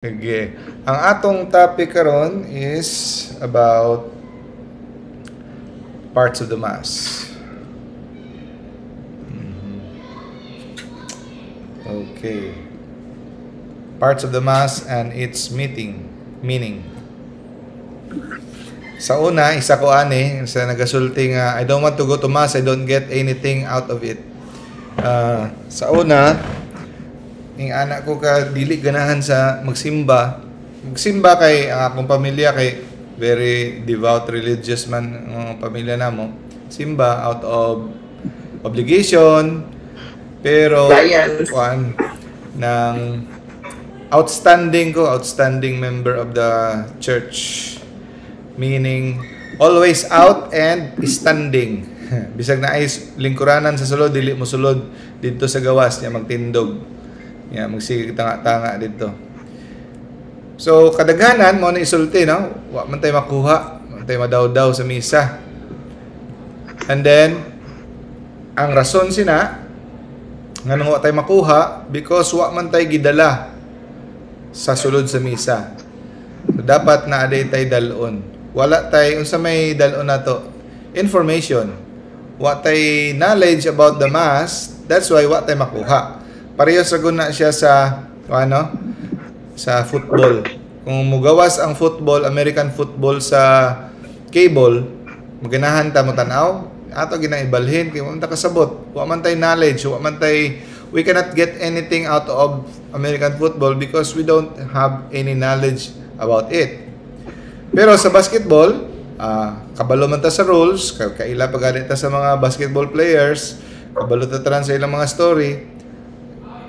Okay. Ang atong topic karon is about parts of the Mass. Okay. Parts of the Mass and its meaning. Sa una, isa ko ani, sa nagasulti nga, I don't want to go to Mass, I don't get anything out of it. Sa una, yung anak ko ka dili ganahan sa magsimba kay ang akong pamilya kay very devout religious man ang pamilya namo, simba out of obligation, pero one ng outstanding member of the church, meaning always out and standing. Bisag na ay lingkuranan sa sulod, dili mo sulod dito sa gawas niya magtindog. Magsige tanga-tanga dito. So, kadaghanan mo na isulti, no? Wa man tayo makuha, man tayo madaw-daw sa misa. And then, ang rason sina, nga nang wa tayo makuha, because wa man tayo gidala sa sulod sa misa. So, dapat na aday tayo dalon. Wala tayo, unsa may dalon na to? Information. Wa tayo knowledge about the Mass, that's why wa tayo makuha. Parehas ra guna siya sa sa football. Kung mugawas ang football, American football sa cable, maganahan ta mo tan-aw, ato ginaibalhin kay mo ta kasabot. Wa man tay knowledge, we cannot get anything out of American football because we don't have any knowledge about it. Pero sa basketball, kabalo man ta sa rules, kaila pagani ta sa mga basketball players, kabalo ta sa ilang mga story.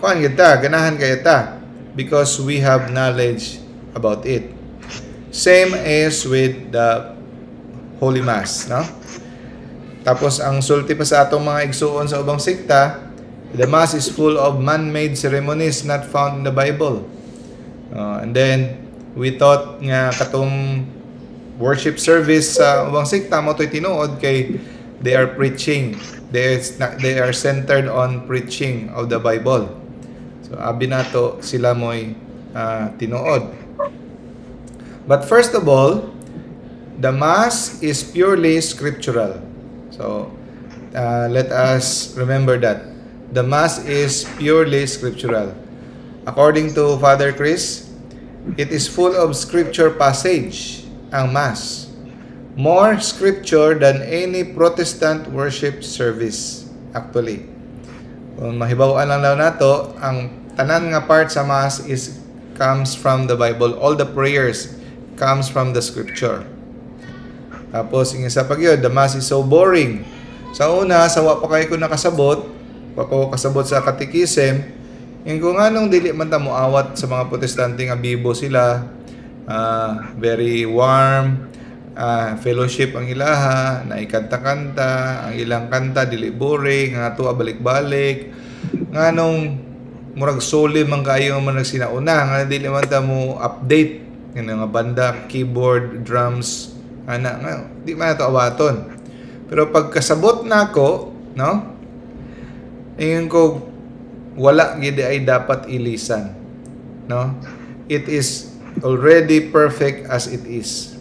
Kuan kita, ganahan kaya ta because we have knowledge about it. Same as with the Holy Mass, no? Tapos ang sulti pa sa atong mga igsuon sa ubang sikta, the Mass is full of man-made ceremonies not found in the Bible. And then we thought nga katong worship service sa ubang sikta mo to'y tinuod kay they are preaching. They are centered on preaching of the Bible. So, abi nato sila mo'y tinuod. But first of all, the Mass is purely scriptural. So, let us remember that. The Mass is purely scriptural. According to Father Chris, it is full of scripture passage, ang Mass. More scripture than any Protestant worship service, actually. Kung mahibawan lang daw nato, ang tanan nga part sa Mass comes from the Bible. All the prayers comes from the scripture. Tapos, yung isa pag yun, the Mass is so boring. Sa una, sawa pa kayo ko nakasabot, kasabot sa katikism, yung kung anong dili man ta moawat sa mga Protestante nga bibo sila, very warm, fellowship ang ilaha, naikanta-kanta, ang ilang kanta, dili boring, nga tuwa balik-balik, nga nung murag soli man kayo man nagsinauna, nga dili man ta mo update ng mga banda, keyboard, drums, nga di man ito awaton. Pero pagkasabot na ako, no? Ngayon ko, wala gid ay dapat ilisan, no? It is already perfect as it is.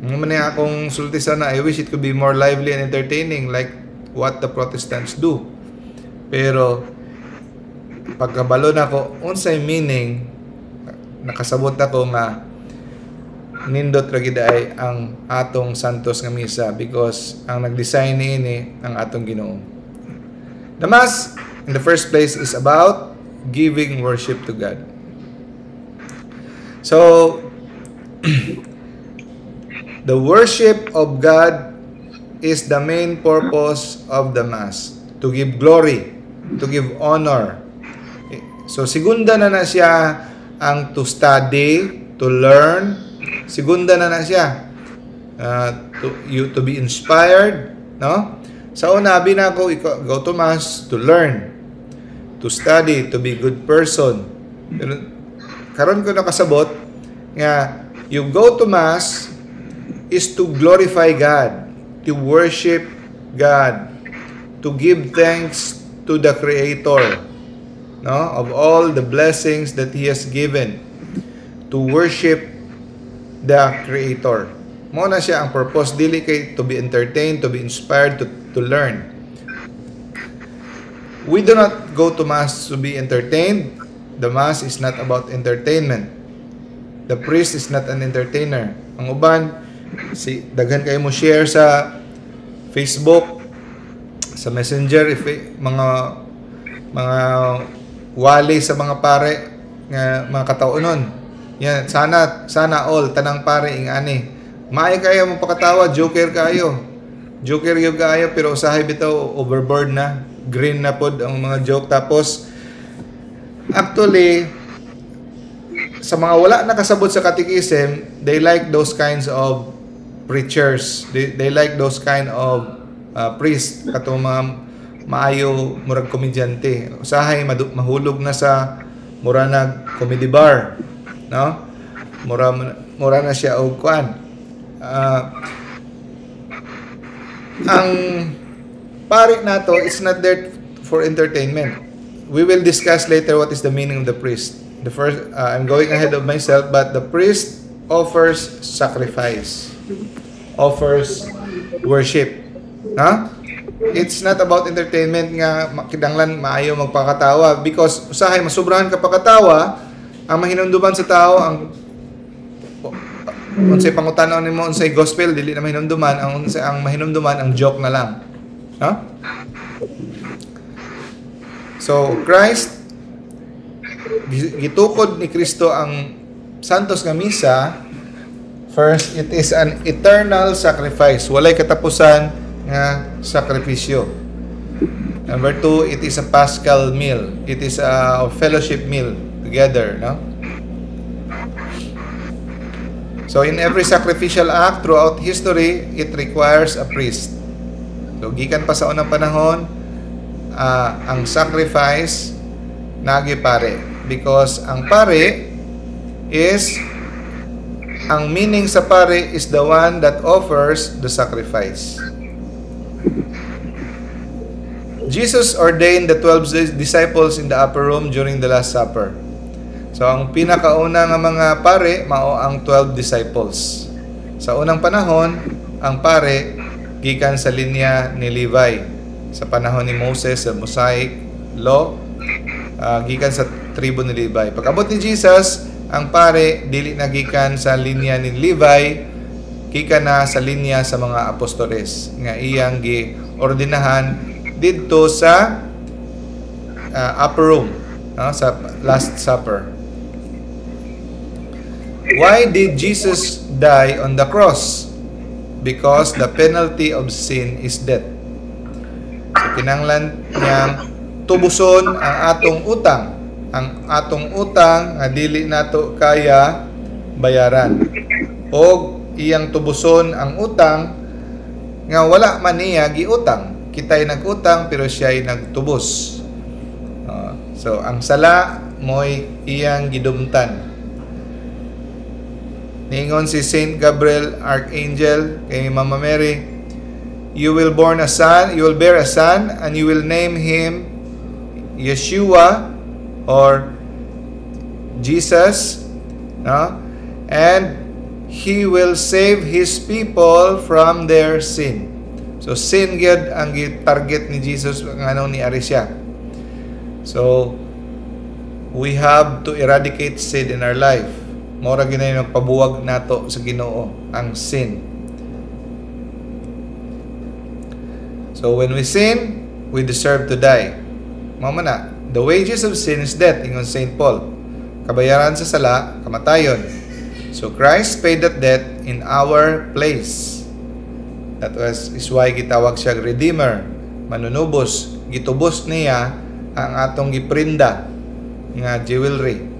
Man akong sulti sana, I wish it could be more lively and entertaining like what the Protestants do. Pero pagkabalo na ko, unsay meaning, nakasabot ako nga nindot ra gid ay ang atong Santos nga misa because ang nag-design niini ang atong Ginoo. The Mass, in the first place, is about giving worship to God. So, the worship of God is the main purpose of the Mass. To give glory, to give honor. So, segunda na siya ang to study, to learn. Segunda na siya. To be inspired. No? Sa una, na ako, go to Mass to learn. To study, to be good person. Pero, karon ko nakasabot, nga, you go to Mass is to glorify God, to worship God, to give thanks to the Creator, no, of all the blessings that He has given. to worship the Creator. Mo na siya ang purpose, dili kay to be entertained, to be inspired, to learn. We do not go to Mass to be entertained. The Mass is not about entertainment. The priest is not an entertainer. Ang uban, daghan kayo mo share sa Facebook, sa Messenger, mga wali sa mga pare nga mga kataunon. Yan, sana all tanang pare ing ani. Maay kayo mo pakatawa, joker kayo. Joker yung kayo, pero usahay bitaw overboard na. Green na pod ang mga joke. Tapos, actually, sa mga wala nakasabot sa catechism, they like those kinds of preachers. They like those kind of priests. Katong mga maayo murag komedyante. Usahay mahulog na sa mura nag comedy bar. No? Mura na siya og kuan. Ang pari nato is not there for entertainment. We will discuss later what is the meaning of the priest. The first, I'm going ahead of myself, but the priest offers sacrifice, offers worship. Huh? It's not about entertainment nga kinanglan maayo magpakatawa, because usahay masubrahan ka pakatawa, ang mahinumduman sa tao ang unsay pangutanaw nimo unsay gospel dili na mahinumduman, ang mahinumduman ang joke na lang. Huh? So Christ, gitukod ni Kristo ang santos nga misa. First, it is an eternal sacrifice. Walay katapusan nga sakripisyo. Number 2, it is a Paschal meal. It is a fellowship meal together, no? So in every sacrificial act throughout history, it requires a priest. So gikan pa sa unang panahon, ang sacrifice nagi pare, because ang pare is, ang meaning sa pare is the one that offers the sacrifice. Jesus ordained the 12 disciples in the upper room during the Last Supper. So ang pinakauna nga mga pare mao ang 12 disciples. Sa unang panahon, ang pare gikan sa linya ni Levi. Sa panahon ni Moses, sa Mosaic law, gikan sa tribo ni Levi. Pag-abot ni Jesus, ang pare dili na gikan sa linya ni Levi, gikan na sa linya sa mga apostoles nga iyang giordinahan didto sa upper room, sa Last Supper. Why did Jesus die on the cross? Because the penalty of sin is death. So, kinanglan niyang tubuson ang atong utang. Ang atong utang nga dili nato kaya bayaran. O iyang tubuson ang utang nga wala man niya giutang. Kita'y nag-utang pero siya'y nagtubos. So ang sala mo'y iyang gidumtan. Ningon si Saint Gabriel Archangel kay Mama Mary, you will bear a son, and you will name him Yeshua or Jesus, no? And he will save his people from their sin. So sin gyud ang target ni Jesus ngano ni Arisha. So we have to eradicate sin in our life. Mora ginay nagpabuwag nato sa Ginoo ang sin. So when we sin, we deserve to die. Mama na, the wages of sin is death, ingon Saint Paul. Kabayaran sa sala, kamatayon. So Christ paid that debt in our place. That is why gitawag siya Redeemer, manunubos. Gitubos niya ang atong giprinda nga jewelry.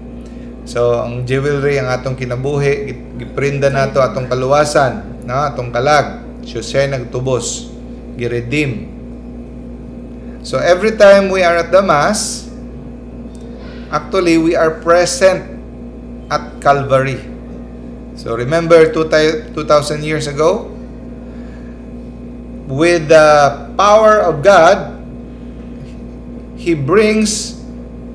So ang jewelry ang atong kinabuhi, giprinda nato atong kaluwasan, no? Atong kalag. So siya nagtubos, giredeem. So every time we are at the Mass, actually we are present at Calvary. So remember 2,000 years ago, with the power of God, He brings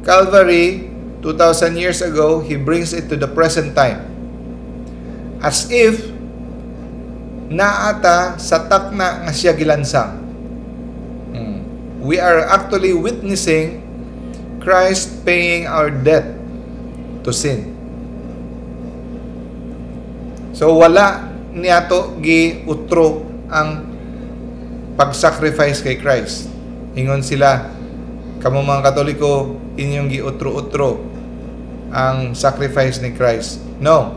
Calvary 2,000 years ago, He brings it to the present time. As if, naata sa takna nga siya gilansang. We are actually witnessing Christ paying our debt to sin. So wala niyato gi-utro ang pag-sacrifice kay Christ. Ingon sila, kamo mga Katoliko, inyong gi-utro-utro ang sacrifice ni Christ. No.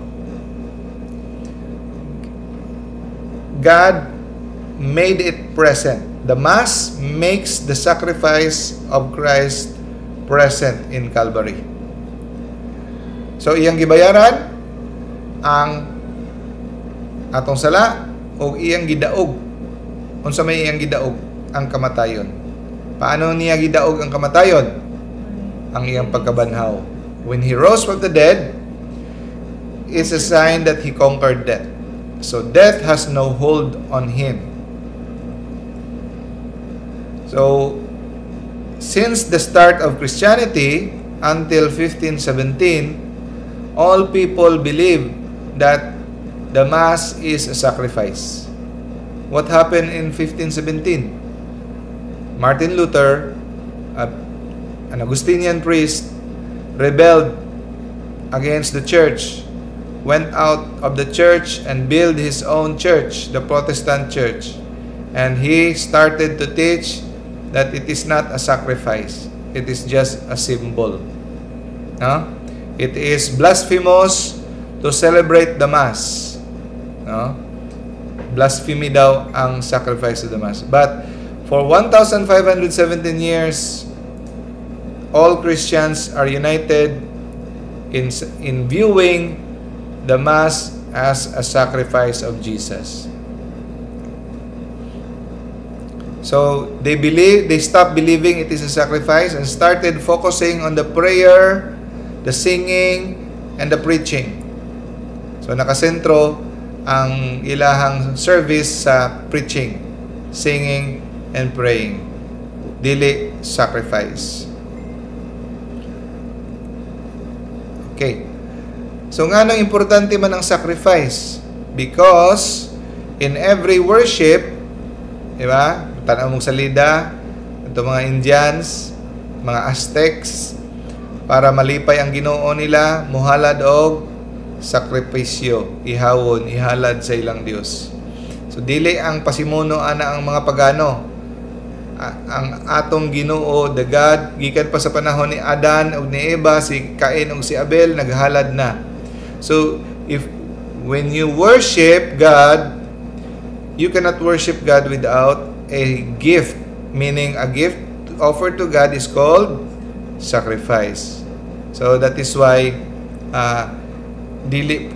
God made it present. The Mass makes the sacrifice of Christ present in Calvary. So iyang gibayaran ang atong sala o iyang gidaog. Unsa may iyang gidaog? Ang kamatayon. Paano niya gidaog ang kamatayon? Ang iyang pagkabanhaw. When He rose from the dead, it's a sign that He conquered death. So death has no hold on Him. So since the start of Christianity until 1517, all people believe that the Mass is a sacrifice. What happened in 1517? Martin Luther, an Augustinian priest, rebelled against the church, went out of the church and built his own church, the Protestant church. And he started to teach that it is not a sacrifice. It is just a symbol. No? It is blasphemous to celebrate the Mass. No? Blasphemy daw ang sacrifice of the Mass. But for 1,517 years, all Christians are united in viewing the Mass as a sacrifice of Jesus. So they stopped believing it is a sacrifice and started focusing on the prayer, the singing, and the preaching. So nakasentro ang ilahang service sa preaching, singing, and praying. Dili sacrifice. Okay. So nga nang importante man ang sacrifice? Because in every worship, di ba? Tanaw mong salida, ito mga Indians, mga Aztecs, para malipay ang Ginoo nila, muhalad og sakripisyo, ihawon, ihalad sa ilang Dios. So dili ang pasimuno ana ang mga pagano. Ang atong Ginoo, the God, gikan pa sa panahon ni Adan ug ni Eva, si Cain ug si Abel, naghalad na. So when you worship God, you cannot worship God without a gift, meaning a gift offered to God is called sacrifice. So that is why dili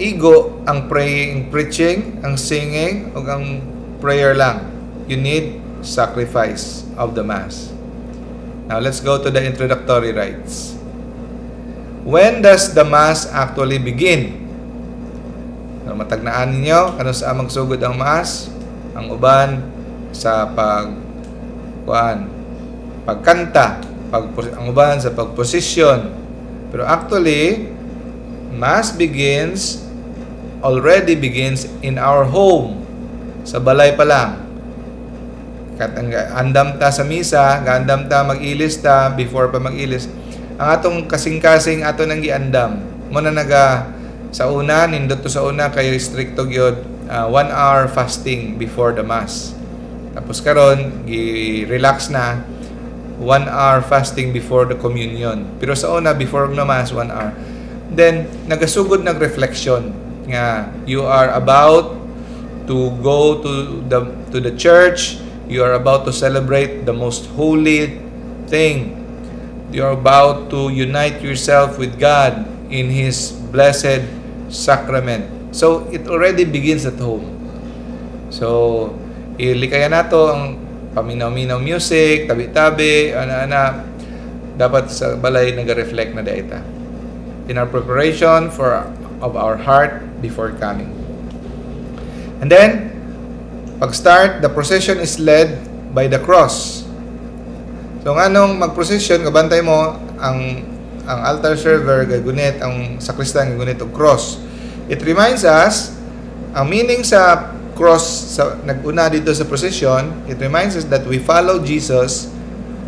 ego ang praying, preaching, ang singing, o ang prayer lang. You need sacrifice of the Mass. Now let's go to the introductory rites. When does the Mass actually begin? So, matagnaan ninyo kano sa magsugod ang Mass, ang uban sa pagkanta, ang uban sa pagposisyon. Pero actually, Mass already begins in our home. Sa balay pa lang. Andam ta sa misa, gandam ta mag-ilis ta, before pa mag-ilis. Ang atong kasing-kasing ato nang giandam. Muna sa una, nindot to sa una, kayo stricto gyud 1 hour fasting before the Mass. Tapos karon gi-relax na 1 hour fasting before the communion. Pero sa una, before the Mass, 1 hour. Then, nagasugod nag-reflection nga you are about to go to the church, you are about to celebrate the most holy thing. You are about to unite yourself with God in His blessed sacrament. So, it already begins at home. So, ilikaya nato ang paminaw-minaw music, tabi-tabi, ana-ana, dapat sa balay nag-reflect na data. In our preparation of our heart before coming. And then, pag-start, the procession is led by the cross. So, anong mag-procession, kabantay mo, ang ang altar server gagunit, ang sakristan gagunit og cross. It reminds us, ang meaning sa cross sa nag-una dito sa procession, it reminds us that we follow Jesus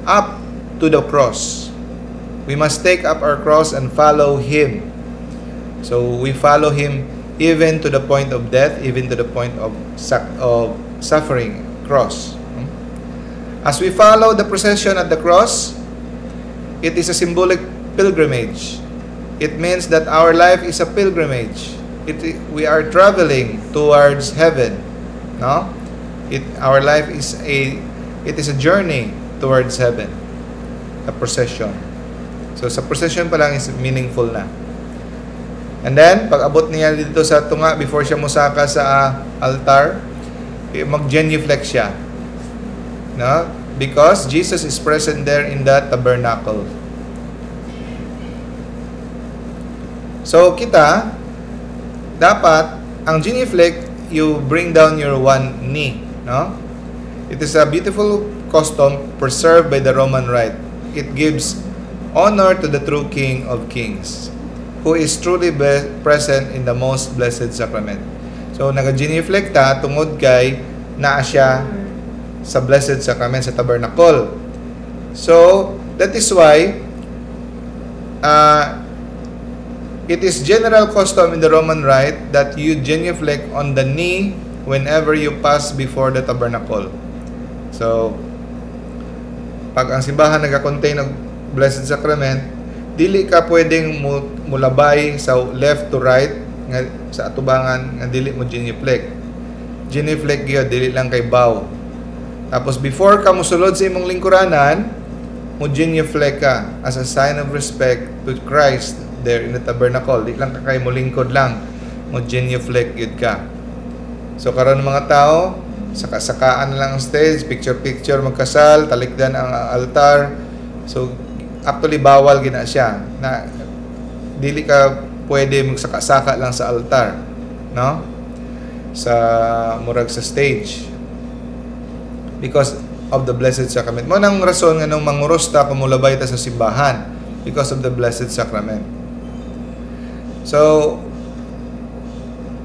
up to the cross. We must take up our cross and follow Him. So we follow Him even to the point of death, even to the point of suffering, cross. As we follow the procession at the cross, it is a symbolic pilgrimage. It means that our life is a pilgrimage. We are traveling towards heaven, no? Our life is a journey towards heaven, a procession. So sa procession pa lang is meaningful na. And then pag abot niya dito sa tunga before siya musaka sa altar, mag-genuflect siya, no? Because Jesus is present there in that tabernacle. So kita dapat ang genuflect, you bring down your one knee, no? It is a beautiful custom preserved by the Roman Rite. It gives honor to the true King of Kings, who is truly present in the most blessed sacrament. So naga-genuflect ta tungod kay naa siya sa blessed sacrament sa tabernacle. So that is why it is general custom in the Roman Rite that you genuflect on the knee whenever you pass before the tabernacle. So, pag ang simbahan nagka-contain ng Blessed Sacrament, dili ka pwedeng mulabay sa left to right nga sa atubangan nga dili mo genuflect. Genuflect gyud dili lang kay bow. Tapos before ka mosulod sa imong lingkuranan, mo genuflect ka as a sign of respect to Christ there in the tabernacle. Di lang ka kay mo lingkod lang, mo genuflect gyud ka. So karon mga tao, saka-sakaan lang ang stage, picture-picture magkasal, talikdan ang altar. So actually bawal gina siya na dili ka pwede magsaka-saka lang sa altar, no? Sa murag sa stage. Because of the Blessed Sacrament. Mo nang rason nga nung manguros ta kumulabay ta sa simbahan because of the Blessed Sacrament. So,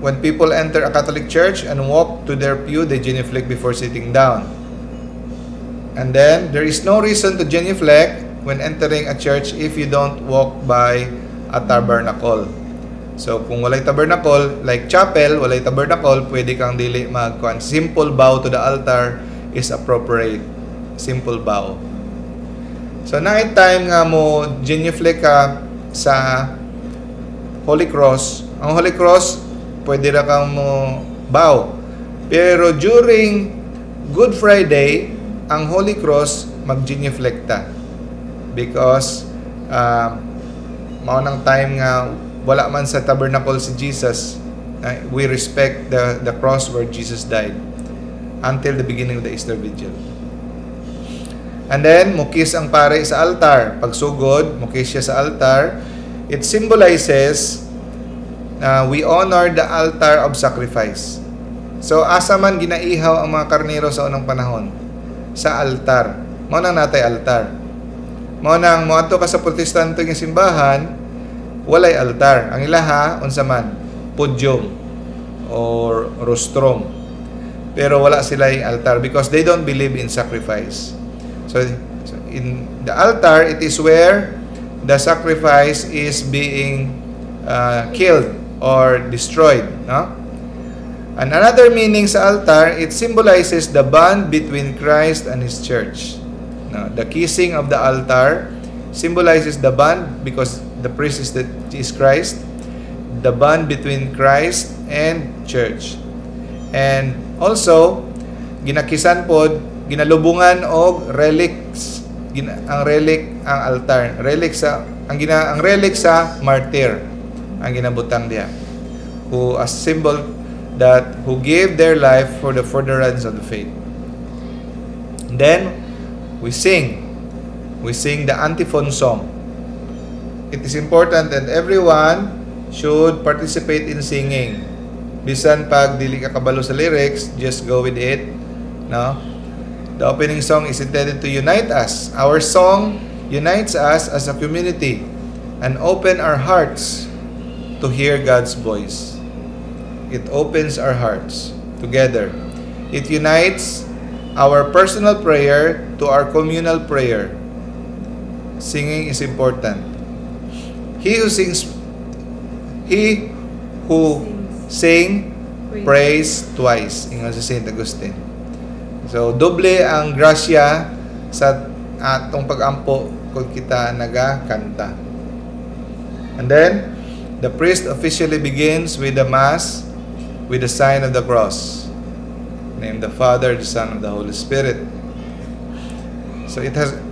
when people enter a Catholic church and walk to their pew, they genuflect before sitting down. And then, there is no reason to genuflect when entering a church if you don't walk by a tabernacle. So, kung walay tabernacle, like chapel, walay tabernacle, pwede kang dili magkuan. Simple bow to the altar is appropriate. Simple bow. So, night time nga mo genuflect ka sa Holy Cross. Ang Holy Cross, pwede ra kang mo bow. Pero during Good Friday, ang Holy Cross mag-genuflect ta. Because maunang time nga wala man sa tabernacle si Jesus, we respect the cross where Jesus died until the beginning of the Easter Vigil. And then, mukis ang pare sa altar. Pagsugod, mukis siya sa altar. It symbolizes we honor the altar of sacrifice. So, asa man ginaihaw ang mga karnero sa unang panahon? Sa altar. Mao nang natay altar. Mao nang moadto ka sa Protestante nga simbahan, walay altar. Ang ilaha, unsa man, podium or rostrum. Pero wala sila yung altar because they don't believe in sacrifice. So in the altar, it is where the sacrifice is being killed or destroyed, no? And another meaning sa altar, it symbolizes the bond between Christ and His church. No, the kissing of the altar symbolizes the bond because the priest is Christ, the bond between Christ and church. And also, ginakisan pod, ginalubungan og relics, ang relic ang altar, relic sa ang relic sa martyr ang ginabutang diha, who a symbol that who gave their life for the furtherance of the faith. And then we sing the antiphon song. It is important that everyone should participate in singing. Bisan pag dili ka kabalo sa lyrics, just go with it, no? The opening song is intended to unite us. Our song unites us as a community. and open our hearts to hear God's voice. It opens our hearts together. It unites our personal prayer to our communal prayer. Singing is important. He who sing praise twice. Ingon si Saint Augustine. So, doble ang grasya sa atong pag-ampo kung kita nagakanta. And then, the priest officially begins with the Mass with the sign of the cross. Name the Father, the Son, and the Holy Spirit. So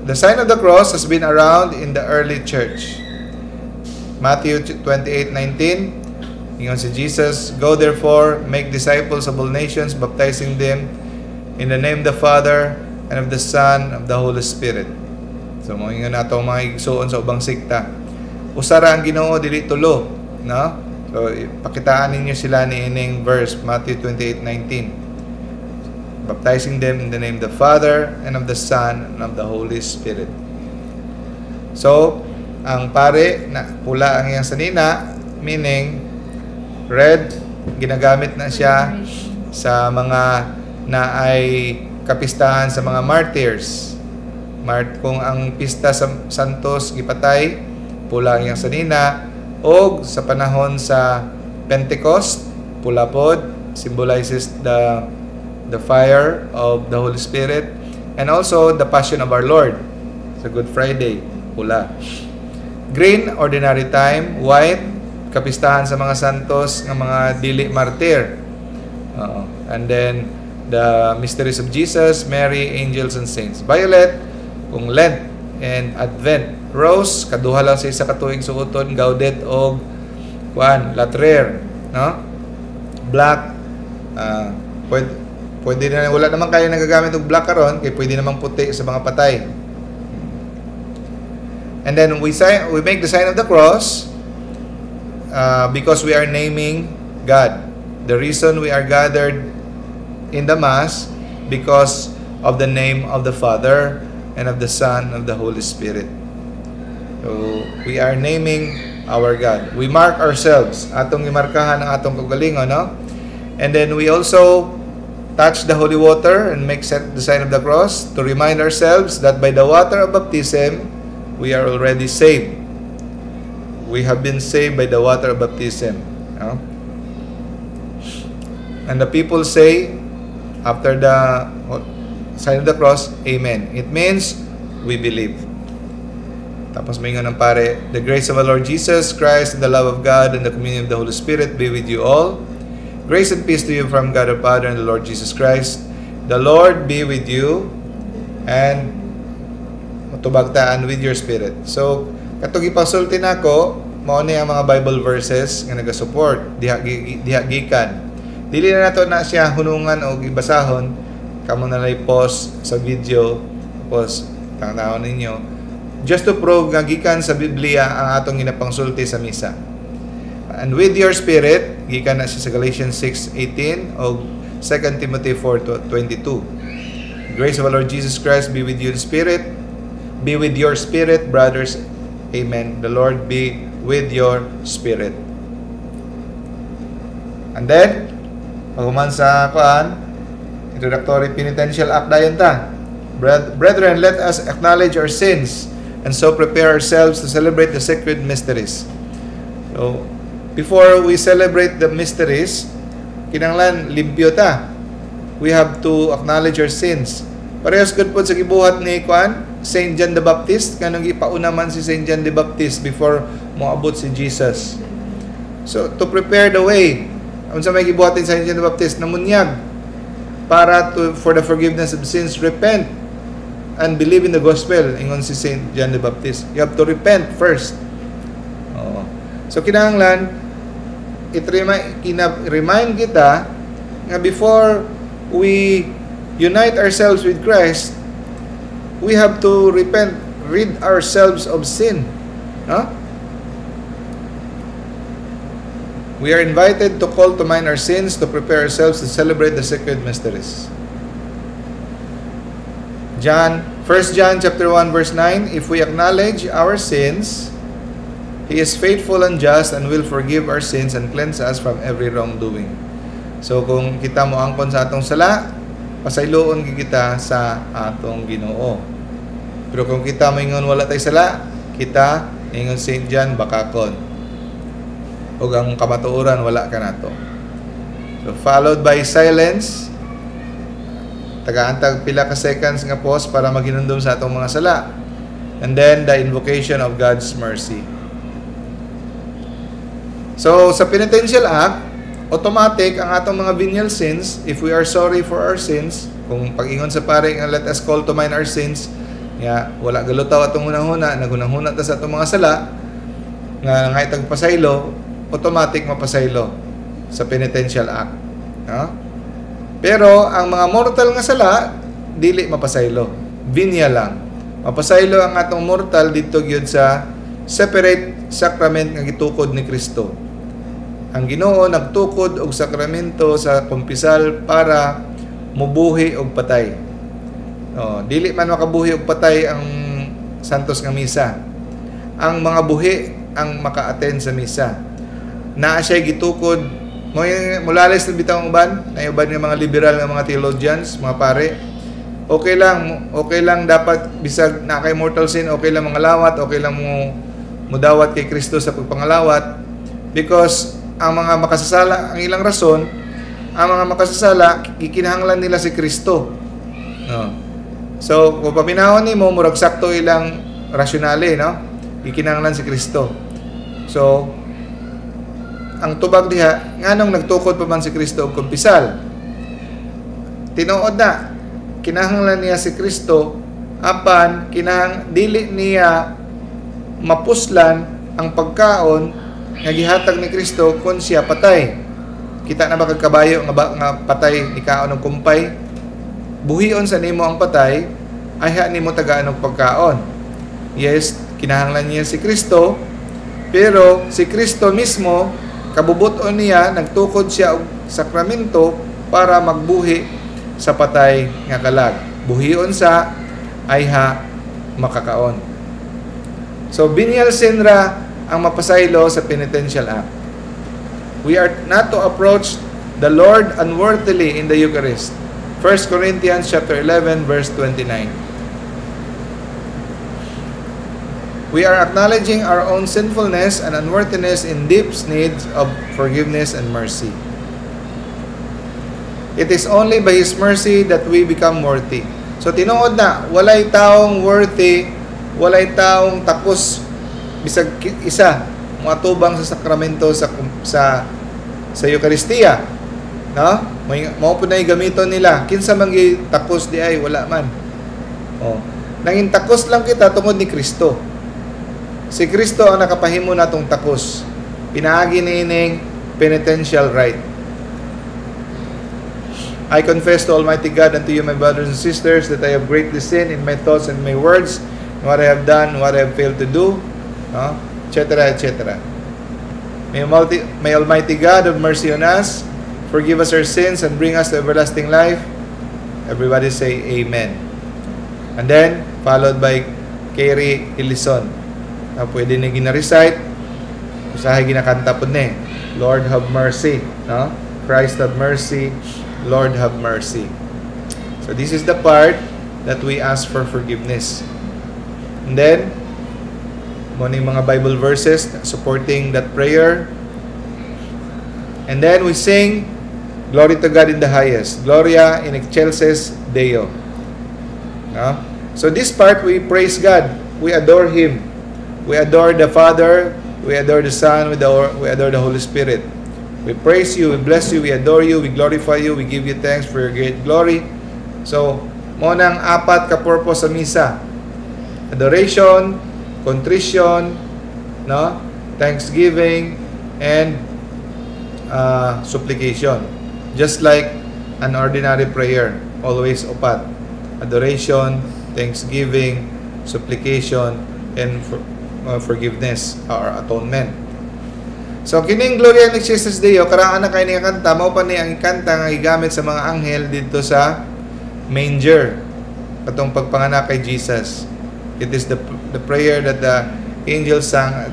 the sign of the cross has been around in the early church. Matthew 28:19, ingon si Jesus, "Go therefore, make disciples of all nations, baptizing them in the name of the Father, and of the Son, and of the Holy Spirit." So, mga ingon nato mga igsuon sa ubang sikta. Usara ang Ginoo dili tulo, no? So, pakitaan ninyo sila ni ining verse, Matthew 28:19. Baptizing them in the name of the Father, and of the Son, and of the Holy Spirit. So, ang pare, na pula ang iyang sanina, meaning, red, ginagamit na siya sa mga na ay kapistahan sa mga martyrs. Kung ang pista sa Santos gipatay, pula ang iyang sanina, o sa panahon sa Pentecost, pula pod, symbolizes the fire of the Holy Spirit, and also the passion of our Lord sa Good Friday, pula. Green, ordinary time. White, kapistahan sa mga santos ng mga dili martir. And then the mysteries of Jesus, Mary, angels, and saints. Violet, kung Lent and Advent. Rose, kaduha lang sa isa katuig suoton, Gaudet o Latrer, no? Black, pwede na, wala naman kayo nagagamit ng black karon, kaya pwede namang puti sa mga patay. And then we make the sign of the cross because we are naming God. The reason we are gathered in the Mass because of the name of the Father and of the Son and of the Holy Spirit. So we are naming our God. We mark ourselves. Atong imarkahan ang atong kagalingon, no? And then we also touch the holy water and make the sign of the cross to remind ourselves that by the water of baptism, we are already saved. We have been saved by the water of baptism. No? And the people say, after the sign of the cross, Amen. It means, we believe. Tapos may ng pare, the grace of our Lord Jesus Christ, and the love of God, and the communion of the Holy Spirit be with you all. Grace and peace to you from God our Father and the Lord Jesus Christ. The Lord be with you and matubagtaan with your spirit. So, katong ipasulti nako, mao ni ang mga Bible verses nga naga-support diha gikan. Dili na nato na siya hunungan o gibasahon, kamo na lay pause sa video, tapos tanaw ninyo. Just to prove nga gikan sa Biblia ang atong ginapangsulti sa misa. And with your spirit, gikan na siya sa Galatians 6:18 o 2 Timothy 4:22. Grace of our Lord Jesus Christ be with you in spirit, be with your spirit, brothers. Amen. The Lord be with your spirit. And then, paghuman sa introductory penitential act dayon ta. Brethren, let us acknowledge our sins and so prepare ourselves to celebrate the sacred mysteries. So, before we celebrate the mysteries, kinahanglan limpyo ta. We have to acknowledge our sins. Parehas gud pod sa gibuhat ni Saint John the Baptist, kanang gipauna man si Saint John the Baptist before moabot si Jesus. So to prepare the way, unsa may gibuhatin sa Saint John the Baptist, namunyag para for the forgiveness of sins, repent and believe in the gospel. Ingon si Saint John the Baptist, you have to repent first. So kinahanglan remind kita nga before we unite ourselves with Christ, we have to repent, rid ourselves of sin. We are invited to call to mind our sins to prepare ourselves to celebrate the sacred mysteries. 1 John chapter 1 verse 9, if we acknowledge our sins, He is faithful and just and will forgive our sins and cleanse us from every wrongdoing. So kung kita mo angkon sa atong sala, pasayloon kita sa atong Ginoo. Pero kung kita moingon wala tay sala, kita ingon St. John bakakon. Ug ang kamatuoran wala ka nato. So followed by silence. Tagaantag pila ka seconds nga pause para maghinumdum sa atong mga sala. And then the invocation of God's mercy. So sa penitential act, automatic ang atong mga venial sins, if we are sorry for our sins, kung pag-ingon sa pare nga let us call to mind our sins, nga wala galutaw atong hunahuna, nagunahuna ta sa atong mga sala, nga itag pasaylo, automatic mapasaylo sa penitential act. No? Pero ang mga mortal nga sala, dili mapasaylo. Venial lang. Mapasaylo ang atong mortal dito gyud sa separate sacrament nga gitukod ni Kristo. Ang Ginoo nagtukod og sakramento sa kumpisal para mubuhi og patay. Dili man makabuhi og patay ang santos nga misa. Ang mga buhi ang maka-attend sa misa. Naa siya gitukod mulalis na bitang uban, na uban nga mga liberal nga mga theologians, mga pare. Okay lang dapat bisag na kay mortal sin, okay lang mga lawat, okay lang mo mudawat kay Kristo sa pagpangalawat because ang mga makasasala, ang ilang rason, ang mga makasasala gikinahanglan nila si Kristo. No. So, kung paminahon nimo murag sakto ilang rasyonale, no? Gikinahanglan si Kristo. So, ang tubag diha nganong nagtukod pa man si Kristo og kumpisal. Tinuod na kinahanglan niya si Kristo apan dili niya mapuslan ang pagkaon nga gihatag ni Kristo kun siya patay. Kita na ba kag kabayo nga patay ni kaon og kumpay? Buhion sa nimo ang patay, ayha nimo tagaan og pagkaon. Yes, kinahanglan niya si Kristo, pero si Kristo mismo kabubuton niya nagtukod siya og sakramento para magbuhi sa patay nga kalag. Buhion sa ayha makakaon. So venial sin ra ang mapasaylo sa penitential act. We are not to approach the Lord unworthily in the Eucharist. 1 Corinthians chapter 11 verse 29. We are acknowledging our own sinfulness and unworthiness in deep need of forgiveness and mercy. It is only by His mercy that we become worthy. So tinuod na, walay taong worthy, walay taong takos bisag isa matubang sa sakramento sa Eucharistia. No? Mao po na gamiton nila. Kinsa man takos di ay wala man. Nangin takos lang kita tungod ni Kristo. Si Kristo ang nakapahimo natong takos. Pinaagi nining penitential rite. I confess to Almighty God and to you, my brothers and sisters, that I have greatly sinned in my thoughts and my words, in what I have done, what I have failed to do, etc., etc. May Almighty God have mercy on us, forgive us our sins, and bring us to everlasting life. Everybody say Amen. And then, followed by Kerry Ilison. Pwede na gina-recite, usahay ginakanta po na Lord have mercy. No? Christ have mercy. Lord have mercy. So this is the part that we ask for forgiveness. And then, morning mga Bible verses supporting that prayer. And then we sing, Glory to God in the highest. Gloria in excelsis Deo. No? So this part, we praise God. We adore Him. We adore the Father. We adore the Son. We adore the Holy Spirit. We praise you, we bless you, we adore you, we glorify you, we give you thanks for your great glory. So, mo nang apat ka purpose sa misa. Adoration, contrition, no? Thanksgiving, and supplication. Just like an ordinary prayer, always upat. Adoration, thanksgiving, supplication, and forgiveness or atonement. So kining Gloria in excelsis Deo karaan na kay ni kanta mao pa ni ang kanta nga gigamit sa mga anghel dito sa manger katong pagpanganak kay Jesus. It is the prayer that the angels sang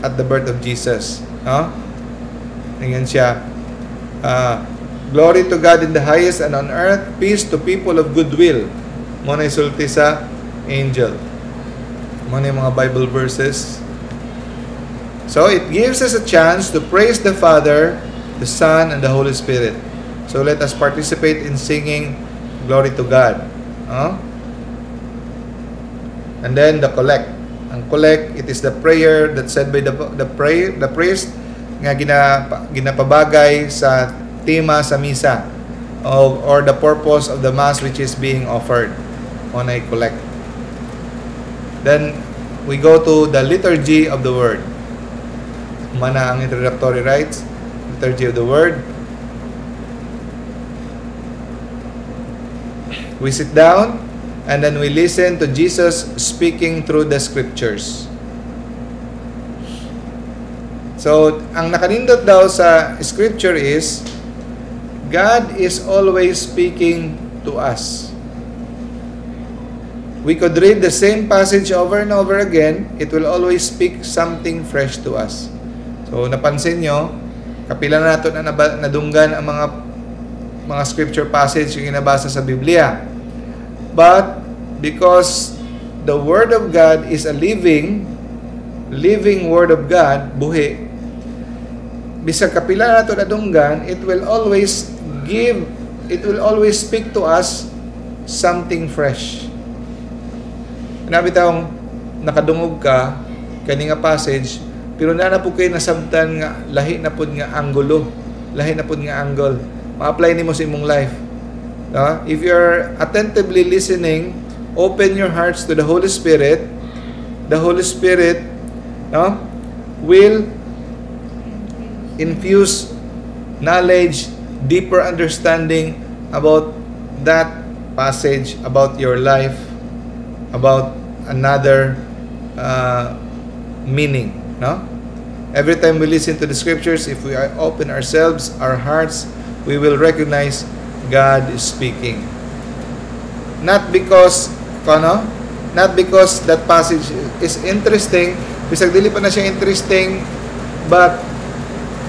at the birth of Jesus. No? Tingnan siya. Glory to God in the highest, and on earth peace to people of goodwill. Muna isulti sa angel. Muna yung mga Bible verses. So it gives us a chance to praise the Father, the Son, and the Holy Spirit. So let us participate in singing glory to God. And then the collect. Ang collect, it is the prayer that said by the priest nga ginapabagay sa tema sa misa or the purpose of the mass which is being offered on a collect. Then we go to the liturgy of the word. Mana ang introductory rites, liturgy of the word. We sit down and then we listen to Jesus speaking through the scriptures. So, ang nakanindot daw sa scripture is God is always speaking to us. We could read the same passage over and over again, it will always speak something fresh to us. So, napansin nyo, kapila na nato na nadunggan ang mga scripture passage yung inabasa sa Biblia. But, because the Word of God is a living Word of God, buhi, bisag kapila nato nadunggan, it will always speak to us something fresh. Nabitawng nakadungog ka kani nga passage, pero na po kayo nasabtan nga lahi na pud nga anggulo, lahi na pud nga angle. Ma-apply nimo sa imong life. If you're attentively listening, open your hearts to the Holy Spirit. The Holy Spirit will infuse knowledge, deeper understanding about that passage, about your life, about another meaning. Every time we listen to the scriptures, if we open ourselves, our hearts, we will recognize God is speaking. Not because that passage is interesting, bisag dili pa na siya interesting, but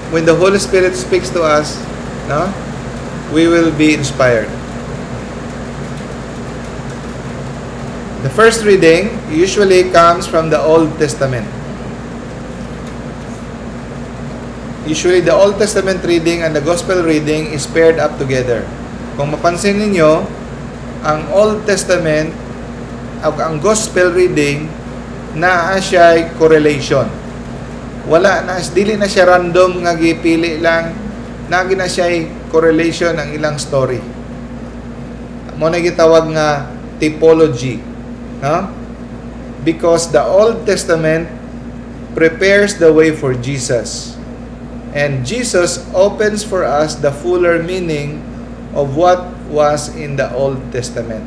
when the Holy Spirit speaks to us, we will be inspired. The first reading usually comes from the Old Testament. Usually, the Old Testament reading and the Gospel reading is paired up together. Kung mapansin ninyo, ang Old Testament ang Gospel reading naa siya correlation. Dili na siya random nga gipili lang, nagi na siya correlation ang ilang story. Mo na gitawag nga typology. Because the Old Testament prepares the way for Jesus. And Jesus opens for us the fuller meaning of what was in the Old Testament.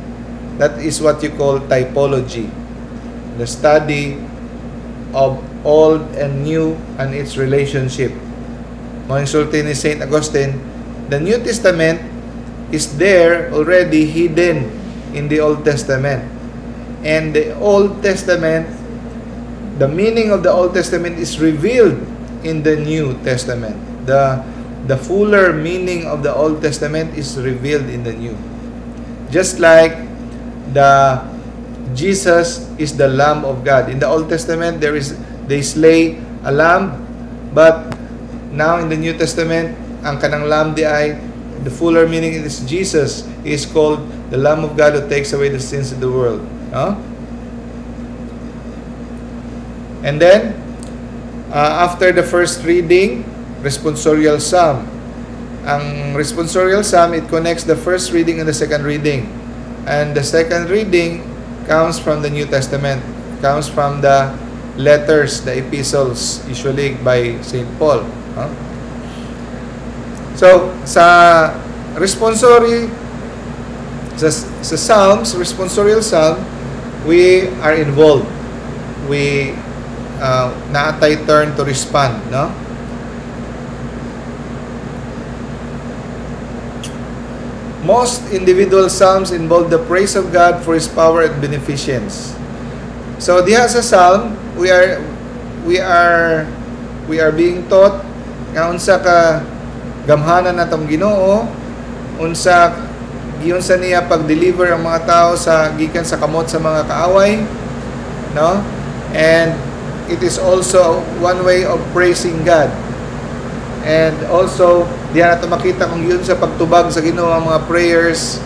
That is what you call typology. The study of Old and New and its relationship. Mga insulti ni St. Augustine, the New Testament is there already hidden in the Old Testament. And the Old Testament, the meaning of the Old Testament is revealed in the New Testament. The fuller meaning of the Old Testament is revealed in the New. Just like Jesus is the Lamb of God. In the Old Testament, they slay a lamb, but now in the New Testament, ang kanang lamb di ay, the fuller meaning is Jesus is called the Lamb of God who takes away the sins of the world. And then, after the first reading, responsorial psalm. Ang responsorial psalm, it connects the first reading and the second reading. And the second reading comes from the New Testament, comes from the letters, the epistles, usually by St. Paul. So, sa responsory, sa Psalms, responsorial psalm, we are involved. We naatay turn to respond, Most individual psalms involve the praise of God for His power and beneficence. So diha sa psalm, we are being taught nga unsa ka gamhanan natong Ginoo, unsa niya pag-deliver ang mga tao sa gikan sa kamot sa mga kaaway, no? And it is also one way of praising God. And also diyan nato makita kung yun sa pagtubag sa Ginoo ang mga prayers,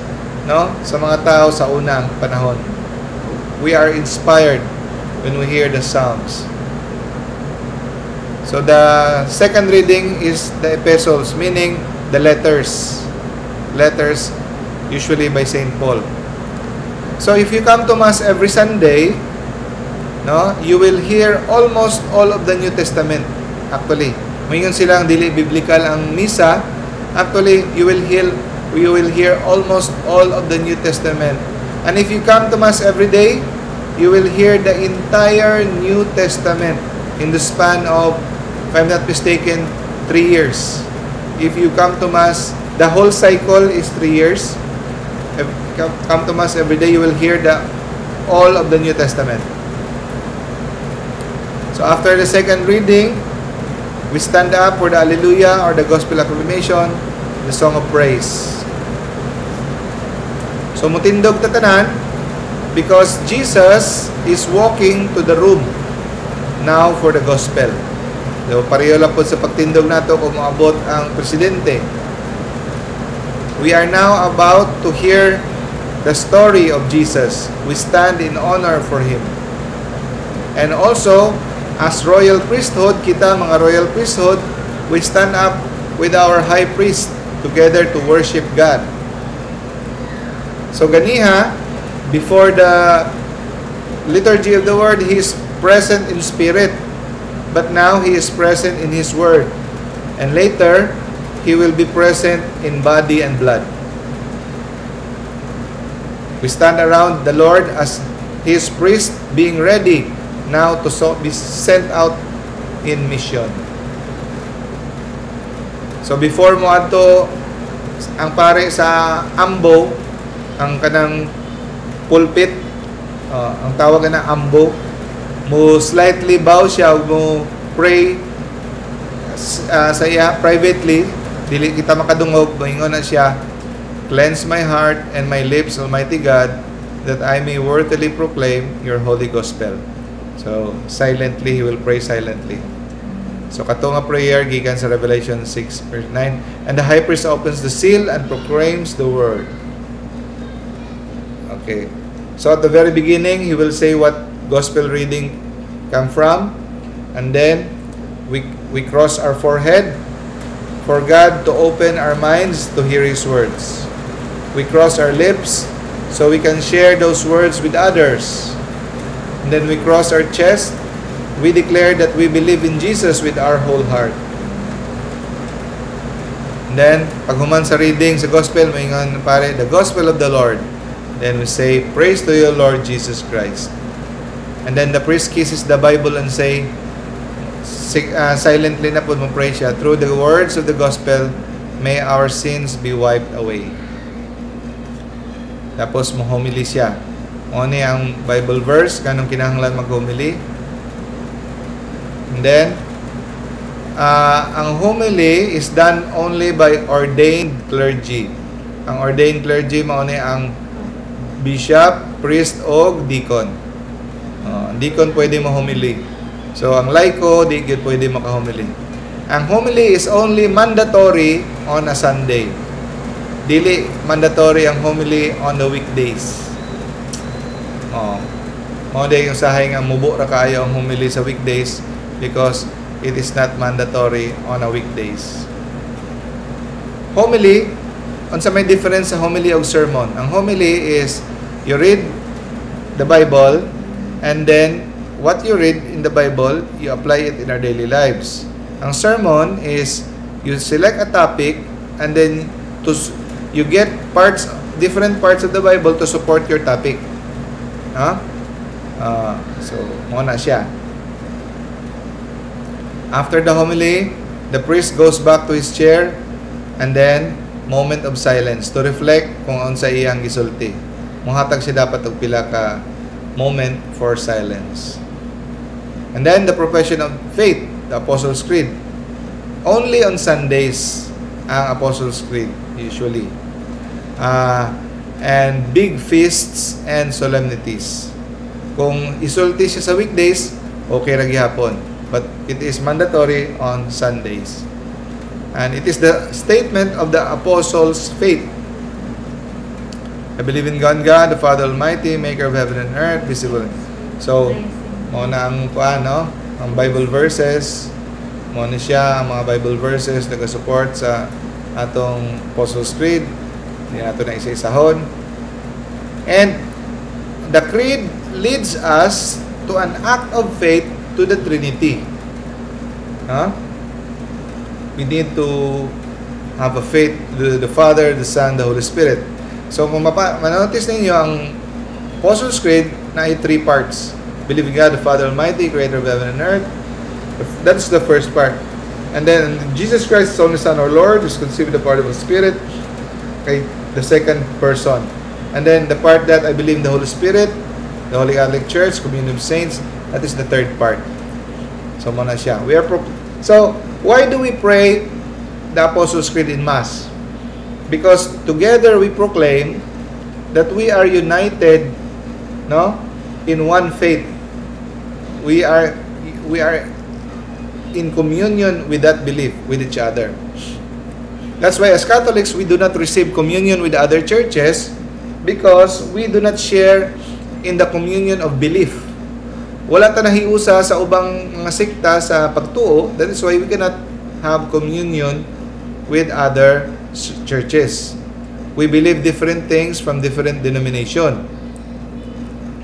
no, sa mga tao sa unang panahon. We are inspired when we hear the Psalms. So the second reading is the epistles, meaning the letters usually by St. Paul. So if you come to Mass every Sunday, no, you will hear almost all of the New Testament. Actually, mayroon silang dili biblical ang misa. Actually, you will hear almost all of the New Testament. And if you come to Mass every day, you will hear the entire New Testament in the span of, if I'm not mistaken, 3 years. If you come to Mass, the whole cycle is 3 years. If you come to Mass every day, you will hear all of the New Testament. So after the second reading, we stand up for the Alleluia or the Gospel Acclamation, the Song of Praise. So mutindog tatanan because Jesus is walking to the room now for the Gospel. So pareho lang po sa pagtindog nato kung maabot ang presidente. We are now about to hear the story of Jesus. We stand in honor for Him. And also, as royal priesthood, kita mga royal priesthood, we stand up with our high priest together to worship God. So ganiha, before the liturgy of the Word, He is present in spirit. But now He is present in His Word. And later, He will be present in body and blood. We stand around the Lord as His priest, being ready now to be sent out in mission. So before mo ato ang pare sa ambo, ang kanang pulpit, ang tawag na ambo, mo slightly bow siya, mo pray sa iya privately, dili kita makadungog, moingon na siya, cleanse my heart and my lips, Almighty God, that I may worthily proclaim your holy gospel. So silently, he will pray silently. So kato nga prayer gikan sa Revelation 6 verse 9, and the high priest opens the seal and proclaims the word. Okay. So at the very beginning, he will say what gospel reading come from, and then we cross our forehead for God to open our minds to hear His words. We cross our lips so we can share those words with others. And then we cross our chest. We declare that we believe in Jesus with our whole heart. And then, pag human sa reading sa gospel, maingon pare, the gospel of the Lord. Then we say, praise to you, Lord Jesus Christ. And then the priest kisses the Bible and say, silently na po mo pray siya, through the words of the gospel, may our sins be wiped away. Tapos mo homily siya. Ano ang Bible verse, kanong kinahanglan mag-homily. And then, ang homily is done only by ordained clergy. Ang ordained clergy, mauna ang bishop, priest, o deacon. Deacon pwede ma-homily. So, ang laiko, di yun pwede maka-homily. Ang homily is only mandatory on a Sunday. Dili mandatory ang homily on the weekdays. Mga yung sahay nga mubo ra kaayo ang homily sa weekdays because it is not mandatory on a weekdays. Homily, unsa may difference sa homily o sermon? Ang homily is you read the Bible and then what you read in the Bible, you apply it in our daily lives. Ang sermon is you select a topic and then you get different parts of the Bible to support your topic. So, muna siya. After the homily, the priest goes back to his chair and then moment of silence to reflect kung unsa iyang gisulti. Muhatag siya dapat og pila ka moment for silence. And then the profession of faith, the Apostles' Creed. Only on Sundays ang Apostles' Creed usually. And big feasts and solemnities. Kung isulti siya sa weekdays, okay ra gihapon. But it is mandatory on Sundays. And it is the statement of the Apostles' faith. I believe in God, the Father Almighty, maker of heaven and earth, visible. So, muna ang no? Ang Bible verses, muna siya, ang mga Bible verses nag-support sa atong Apostles' Creed. Hindi nato na isa-isahon. And the Creed leads us to an act of faith to the Trinity. We need to have a faith to the Father, the Son, the Holy Spirit. So, kung manotice ninyo, ang Apostles' Creed na ay 3 parts. Believe in God, the Father Almighty, creator of heaven and earth. That's the first part. And then, Jesus Christ, His only Son, our Lord, is conceived in the part of the Spirit. Okay, the second person. And then, the part that I believe in the Holy Spirit, the Holy Catholic Church, communion of saints, that is the third part. So, muna siya. So, why do we pray the Apostles' Creed in Mass? Because together we proclaim that we are united, no, in one faith. We are in communion with that belief with each other. That's why as Catholics we do not receive communion with other churches because we do not share in the communion of belief. Wala ta nahiusa sa ubang mga sekta sa pagtuo. That is why we cannot have communion with other churches. We believe different things from different denomination.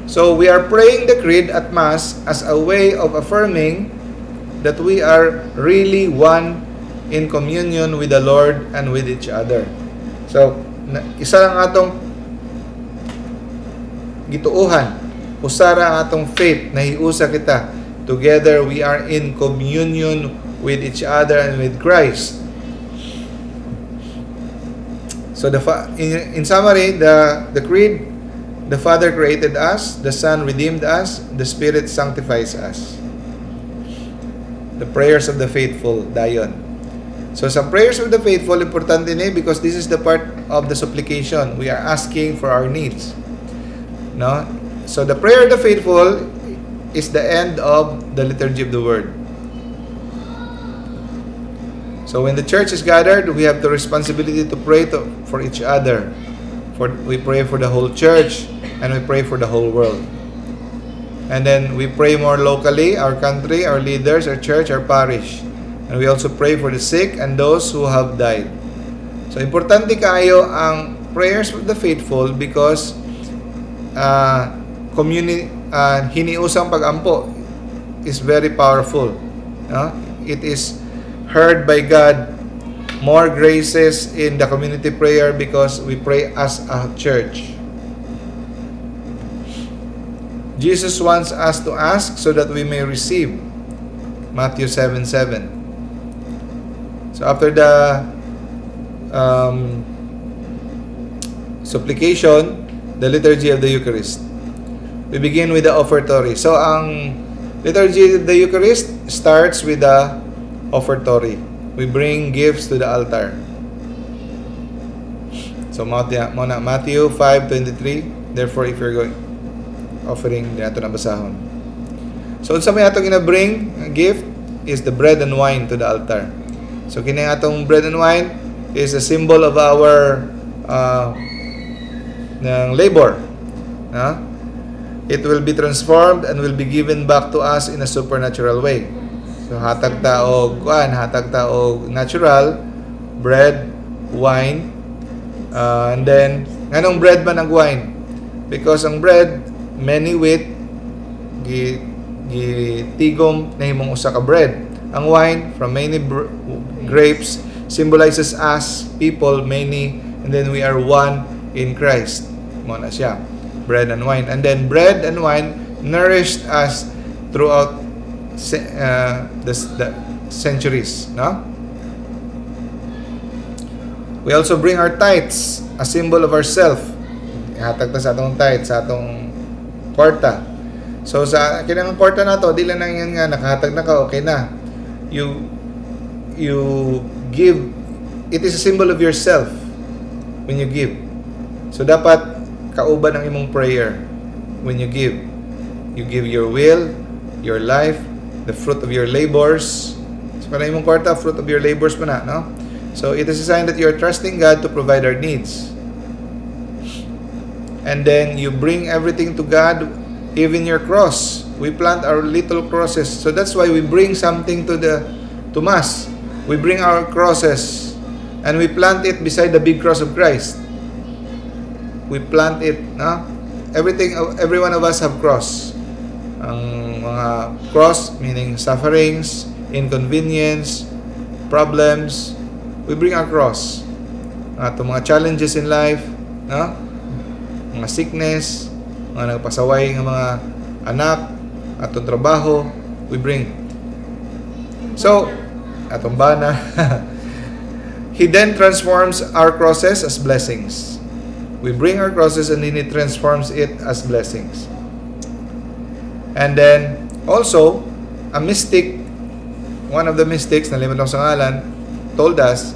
So we are praying the Creed at Mass as a way of affirming that we are really one in communion with the Lord and with each other. So, isa lang atong gituuhan, usara ang atong faith, nahiusa kita. Together we are in communion with each other and with Christ. So in summary, the Creed, the Father created us, the Son redeemed us, the Spirit sanctifies us. The prayers of the faithful, dayon. So sa prayers of the faithful, importante ni because this is the part of the supplication. We are asking for our needs. No? So the prayer of the faithful is the end of the liturgy of the Word. So when the church is gathered, we have the responsibility to pray for each other. We pray for the whole church and we pray for the whole world. And then we pray more locally, our country, our leaders, our church, our parish. And we also pray for the sick and those who have died. So importante kaayo ang prayers of the faithful because hiniusang pag-ampo is very powerful. It is heard by God, more graces in the community prayer because we pray as a church. Jesus wants us to ask so that we may receive. Matthew 7:7. So after the supplication, the liturgy of the Eucharist. We begin with the offertory. So ang liturgy of the Eucharist starts with the offertory. We bring gifts to the altar. So Matthew 5:23. Therefore, if you're going offering, di nato nabasahon. So unsa may atong gina-bring gift is the bread and wine to the altar. So kini atong bread and wine is a symbol of our ng labor. It will be transformed and will be given back to us in a supernatural way. So hatag ta og natural bread, wine, and then nganong bread man ang wine? Because ang bread many wheat gitigom na himong usa ka bread. Ang wine from many grapes symbolizes us people many, and then we are one in Christ. Mo na siya, bread and wine. And then bread and wine nourished us throughout the centuries, no? We also bring our tithes, a symbol of ourself. Ihatag ta sa atong tithes, sa atong kwarta. So sa kinang kwarta na to, di lang nang yan nga nakahatag na ka, okay na. You give. It is a symbol of yourself when you give. So dapat kauban ang imong prayer when you give. You give your will, your life, the fruit of your labors. So kana imong kwarta, fruit of your labors pa na, no? So it is a sign that you are trusting God to provide our needs. And then you bring everything to God, even your cross. We plant our little crosses. So that's why we bring something to Mass. We bring our crosses and we plant it beside the big cross of Christ. We plant it, no? Every one of us have cross. Ang mga cross meaning sufferings, inconvenience, problems. We bring our cross. Ato mga challenges in life, no? Mga sickness, mga nagpasaway ng mga anak, atong trabaho, we bring. So, atong bana. He then transforms our crosses as blessings. We bring our crosses and then He transforms it as blessings. And then, also, a mystic, one of the mystics, nalimutan ko sa ngalan, told us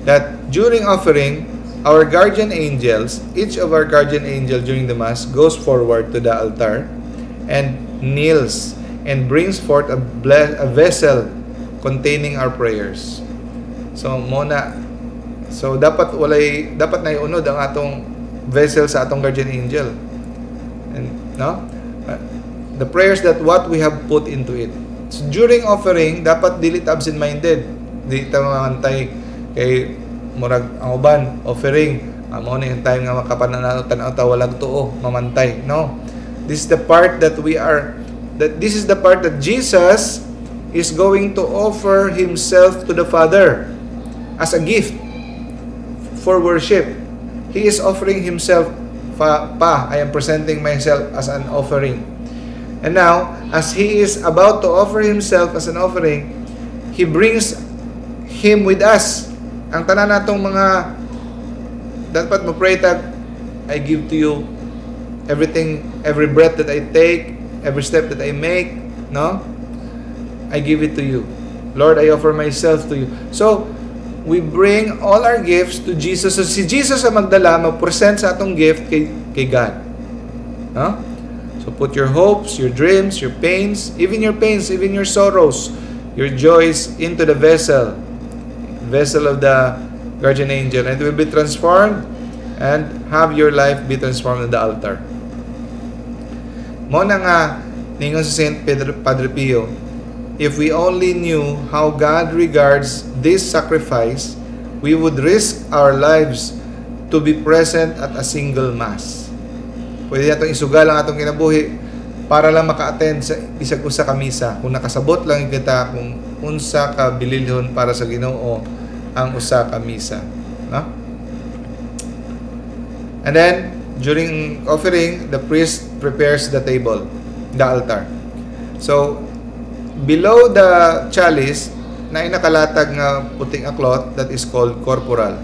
that during offering, our guardian angels, each of our guardian angel during the Mass goes forward to the altar and kneels and brings forth a vessel containing our prayers. So dapat na iunod ang atong vessel sa atong guardian angel. And no? The prayers that what we have put into it. So, during offering, dapat dili ta absent-minded. Dili ta mamantay kay murag ang uban offering amo na yung time nga makapananaw tan-aw ta walang tuo mamantay. No, this is the part that this is the part that Jesus is going to offer Himself to the Father as a gift for worship. He is offering Himself. I am presenting myself as an offering. And now, as He is about to offer Himself as an offering, He brings Him with us. Ang tanan natong mga dapat mo pray tag, I give to you everything, every breath that I take, every step that I make, no? I give it to you. Lord, I offer myself to you. So, we bring all our gifts to Jesus. So, si Jesus ang magdala, mag-present sa atong gift kay God. No? So, put your hopes, your dreams, your pains, even your sorrows, your joys into the vessel of the guardian angel, and it will be transformed and have your life be transformed on the altar. Mo na nga ningon sa Saint Padre Pio, if we only knew how God regards this sacrifice, we would risk our lives to be present at a single Mass. Pwede natong isugal ang atong kinabuhi para lang maka-attend sa isag usa ka misa. Kung nakasabot lang kita kung unsa ka bililhon para sa Ginoo ang usa ka misa, no? And then during offering, the priest prepares the table, the altar. So below the chalice na nakalatag nga puting cloth that is called corporal.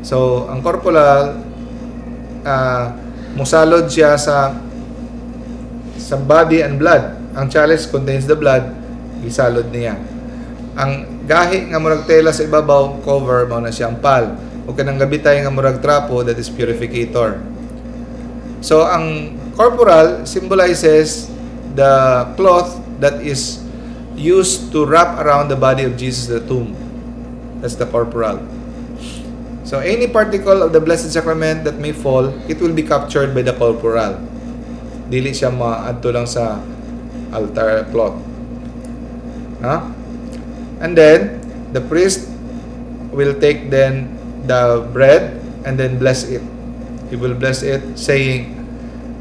So ang corporal musalod siya sa body and blood. Ang chalice contains the blood, gisalod niya. Ang gahi nga murag tela sa ibabaw, cover mao na siyang pal. O kanang gabitay nga murag trapo, that is purificator. So ang corporal symbolizes the cloth that is used to wrap around the body of Jesus, the tomb. That's the corporal. So any particle of the Blessed Sacrament that may fall, it will be captured by the corporal. Dili siya maadto lang sa altar cloth. Huh? And then the priest will take then the bread and then bless it. He will bless it, saying,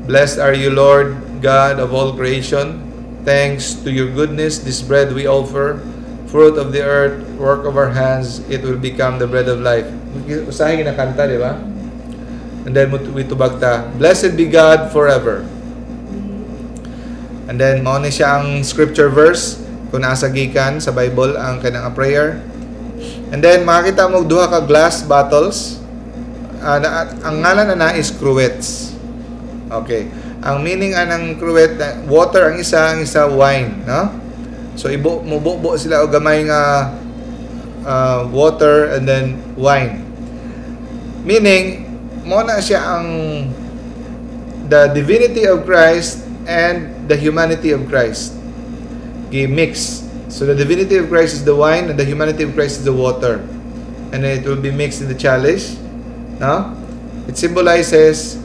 "Blessed are you, Lord God of all creation. Thanks to your goodness, this bread we offer, fruit of the earth, work of our hands, it will become the bread of life." Usahay kinakanta, di ba? And then we tubagta, "Blessed be God forever." And then mao ni siya ang scripture verse kung nasa gikan sa Bible ang kanang prayer. And then makita mo duha ka glass bottles. Ang ngalan na is cruets. Okay. Ang meaning anang cruet, water ang isa wine, no? So mububo sila og gamay nga water and then wine. Meaning mo na siya ang the divinity of Christ and the humanity of Christ. Mix. So the divinity of Christ is the wine and the humanity of Christ is the water. And then it will be mixed in the chalice, no? It symbolizes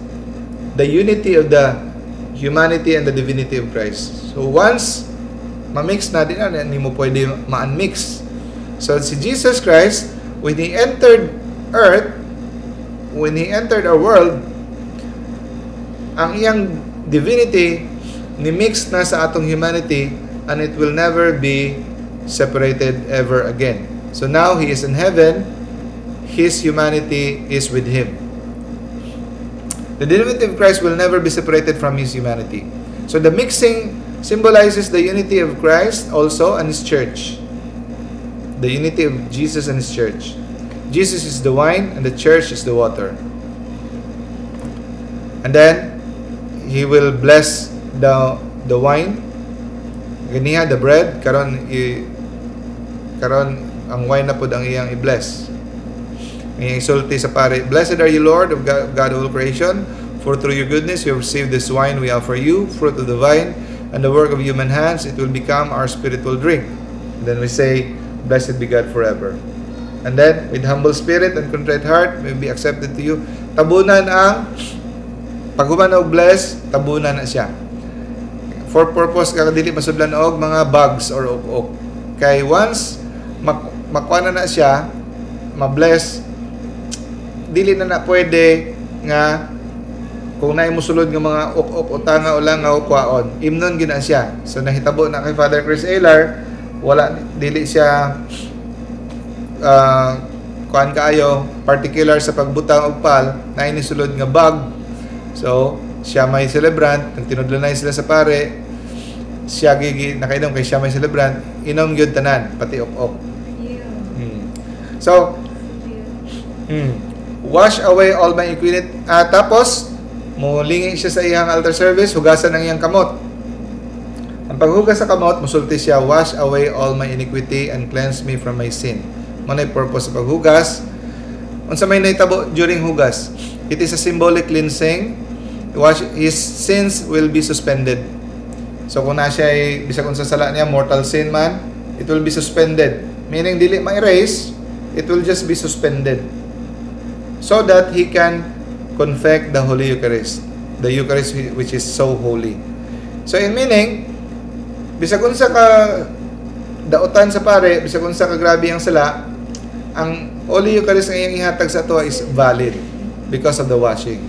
the unity of the humanity and the divinity of Christ. So once ma-mix na din, hindi mo pwede ma-unmix. So si Jesus Christ, when He entered earth, when He entered our world, ang iyang divinity ni-mix na sa atong humanity and it will never be separated ever again. So now He is in heaven, His humanity is with Him. The divinity of Christ will never be separated from His humanity. So the mixing symbolizes the unity of Christ also and His church. The unity of Jesus and His church. Jesus is the wine and the church is the water. And then He will bless the wine. Ganiha the bread karon ang wine na pud ang iyang i-bless. May isulti sa pare, "Blessed are you, Lord of God of all creation, for through your goodness you have received this wine we offer you, fruit of the vine, and the work of human hands. It will become our spiritual drink." And then we say, "Blessed be God forever." And then, with humble spirit and contrite heart, may be accepted to you. Tabunan ang, paghuman og bless, tabunan na siya. For purpose, kakadili masudlan og mga bugs or ok. Kay once, makuha na siya, ma-bless, dili na pwede nga kung naay musulod nga mga ok utanga o lang nga ukwaon, imnon gina siya. So nahitabo na kay Father Chris Aylar, wala dili siya kuan kaayo particular sa pagbutang og pal, naay ni sulod nga bag. So siya may celebrant, nang tinudlanay sila sa pare, siya nakainom kay siya may celebrant, inom gyud tanan pati ok. So wash away all my iniquity. Tapos, mulingi siya sa iyang altar service, hugasan ang iyang kamot. Ang paghugas sa kamot, musulti siya, "Wash away all my iniquity and cleanse me from my sin." Manay purpose sa paghugas. Unsa may naitabo during hugas? It is a symbolic cleansing. His sins will be suspended. So kung na siya ay, bisag unsa sala niya, mortal sin man, it will be suspended. Meaning, dili ma-erase, it will just be suspended. So that he can confect the Holy Eucharist. The Eucharist which is so holy. So in meaning, bisag unsa ka dautan sa pare, bisag unsa ka grabe ang sala, ang Holy Eucharist nga iyang ihatag sa ato is valid because of the washing.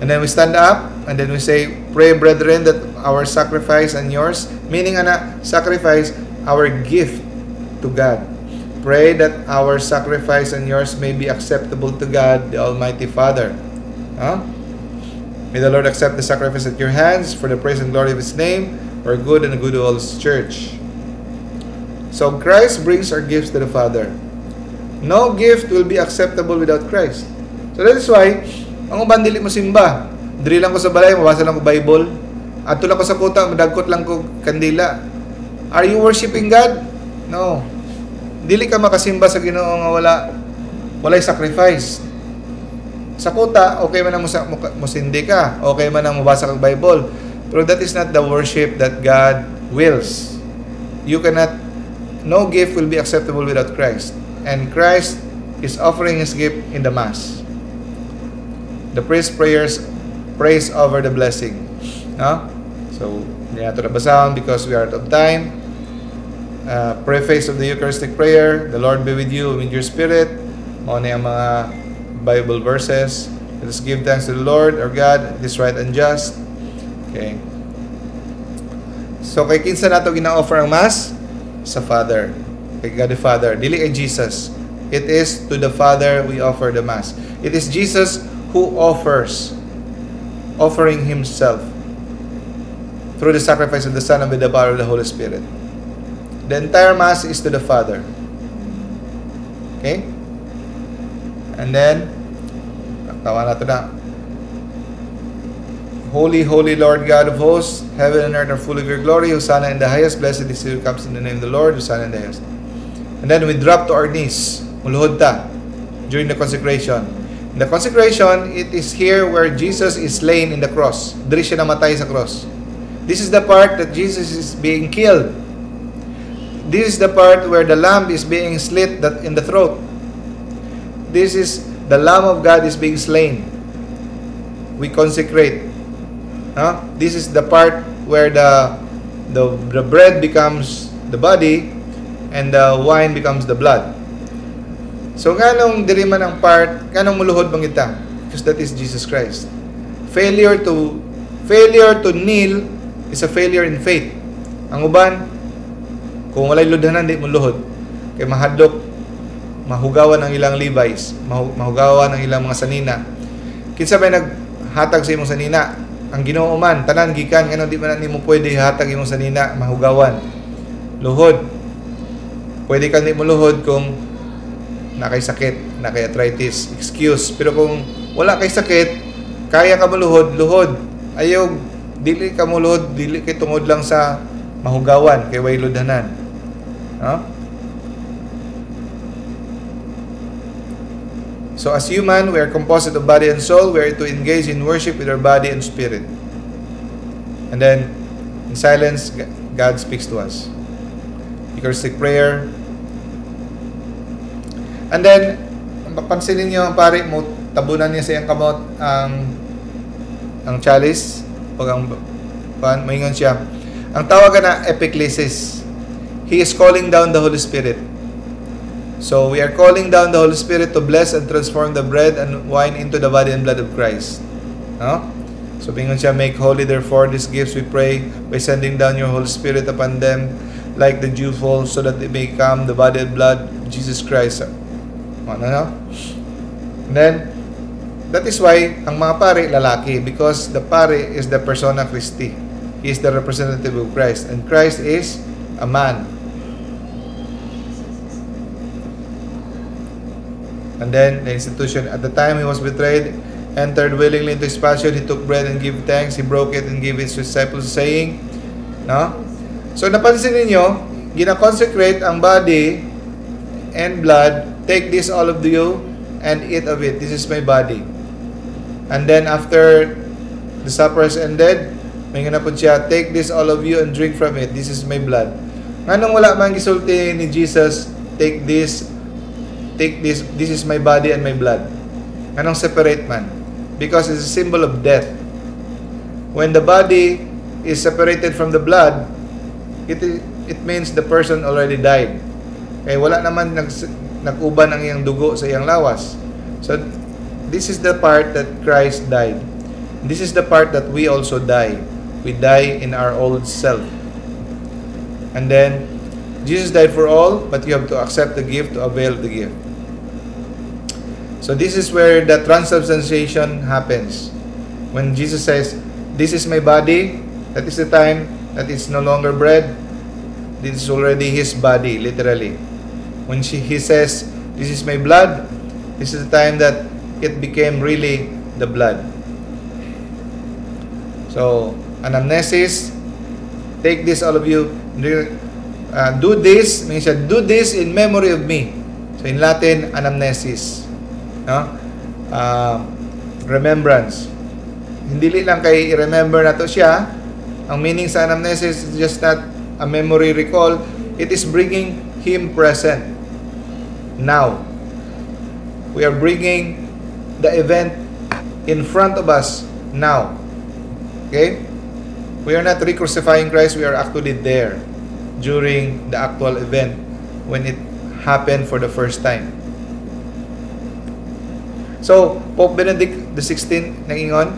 And then we stand up and then we say, "Pray, brethren, that our sacrifice and yours," meaning sacrifice, our gift to God. "Pray that our sacrifice and yours may be acceptable to God, the Almighty Father." May the Lord accept the sacrifice at your hands for the praise and glory of His name, for good and the good of all His church. So Christ brings our gifts to the Father. No gift will be acceptable without Christ. So that is why, ang uban dili mo simba. Diri lang ko sa balay, mabasa lang ko Bible. Ato lang ko sa kuta, madagkot lang ko kandila. Are you worshiping God? No. Dili ka makasimba sa Ginoo nga walay sacrifice. Sa kuta, okay man ang musindi ka, okay man ang mabasa kang Bible. Pero that is not the worship that God wills. No gift will be acceptable without Christ. And Christ is offering His gift in the Mass. The priest prays over the blessing. No? So, hindi natin nabasahon because we are out of time. Preface of the Eucharistic prayer, "The Lord be with you and with your spirit." Mga na yung mga Bible verses. Let us give thanks to the Lord, our God. It is right and just. Okay. So, kay kinsa nato gina-offer ang Mass? Sa Father. Kay God the Father. Dili kay Jesus. It is to the Father we offer the Mass. It is Jesus who offering Himself through the sacrifice of the Son and with the power of the Holy Spirit. The entire Mass is to the Father. Okay? And then, tawa na ito na. Holy, holy Lord God of hosts, heaven and earth are full of your glory. Hosanna in the highest. Blessed is he who comes in the name of the Lord. Hosanna in the highest. And then we drop to our knees. Muluhod ta during the consecration. In the consecration, it is here where Jesus is slain in the cross. Diri siya namatay sa cross. This is the part that Jesus is being killed. This is the part where the lamb is being slit in the throat. This is the Lamb of God is being slain. We consecrate. This is the part where the bread becomes the body and the wine becomes the blood. So nganong diri man ang part, nganong muluhod bang ita? Because that is Jesus Christ. Failure to kneel is a failure in faith. Ang uban, kung walay ludhanan di muluhod. Kay mahadlok, mahugawan ang ilang Levi's, mahugawan ang ilang mga sanina. Kinsa may naghatag sa imong sanina? Ang Ginoo man tanan gikan ngano di man nimo pwede hatag imong sanina mahugawan. Luhod. Pwede kang di mo luhod kung nakay sakit, nakay arthritis, excuse. Pero kung wala kay sakit, kaya ka maluhod, luhod. Ayaw dili ka muluhod, dili kay tungod lang sa mahugawan kay way ludhanan. So as human, we are composite of body and soul. We are to engage in worship with our body and spirit. And then, in silence, God speaks to us. Eucharistic prayer. And then, papansinin niyo ang pare mo, tabunan niya sa iyang kamot ang chalice. Pag maingon siya. Ang tawag na epiclesis. He is calling down the Holy Spirit. So, we are calling down the Holy Spirit to bless and transform the bread and wine into the body and blood of Christ. So, bingon siya, make holy therefore these gifts, we pray, by sending down your Holy Spirit upon them, like the dewfall, so that they may become the body and blood of Jesus Christ. And then, that is why, ang mga pare, lalaki, because the pare is the persona Christi. He is the representative of Christ. And Christ is a man. And then, the institution, at the time he was betrayed, entered willingly into his passion, he took bread and gave thanks, he broke it and gave it to his disciples, saying, So, napansin ninyo, gina-consecrate ang body and blood, take this all of you and eat of it, this is my body. And then, after the supper is ended, may nga na po siya, take this all of you and drink from it, this is my blood. Nganong wala man gisulti ni Jesus, take this, this is my body and my blood. Anong separate man? Because it's a symbol of death. When the body is separated from the blood, it means the person already died. Kaya wala naman nag-uban ang iyang dugo sa iyang lawas. So, this is the part that Christ died. This is the part that we also die. We die in our old self. And then, Jesus died for all, but you have to accept the gift to avail the gift. So this is where the transubstantiation happens. When Jesus says, this is my body, that is the time that it's no longer bread. This is already His body, literally. When He says, this is my blood, this is the time that it became really the blood. So, anamnesis, take this all of you, do this, means do this in memory of me. So in Latin, anamnesis. Remembrance. Hindi lang kay i-remember na to siya. Ang meaning sa anamnesis is just not a memory recall. It is bringing Him present. Now. We are bringing the event in front of us now. Okay? We are not re-crucifying Christ. We are actually there during the actual event when it happened for the first time. So, Pope Benedict XVI nangingon,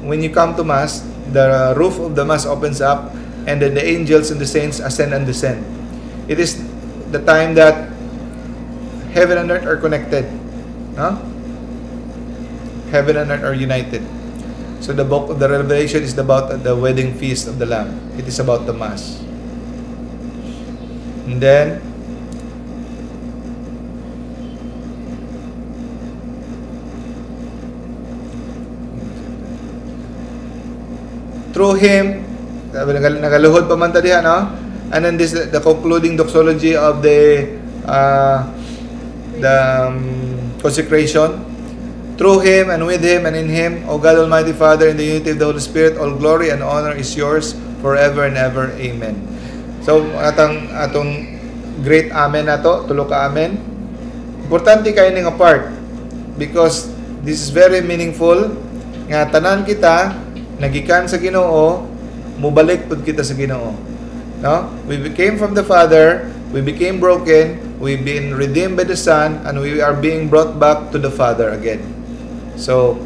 when you come to Mass, the roof of the Mass opens up and then the angels and the saints ascend and descend. It is the time that heaven and earth are connected. Heaven and earth are united. So the book of the Revelation is about the wedding feast of the Lamb. It is about the Mass. And then, through Him, nagaluhod pa man ta diha, no? And then this the concluding doxology of the consecration. Through Him and with Him and in Him, O God Almighty Father, in the unity of the Holy Spirit, all glory and honor is yours forever and ever. Amen. So, atong great Amen na to, tulo ka Amen. Importante kayo ning part because this is very meaningful nga tanan kita nagikan sa Ginoo, mubalik pud kita sa Ginoo. No? We became from the Father, we became broken, we've been redeemed by the Son, and we are being brought back to the Father again. So,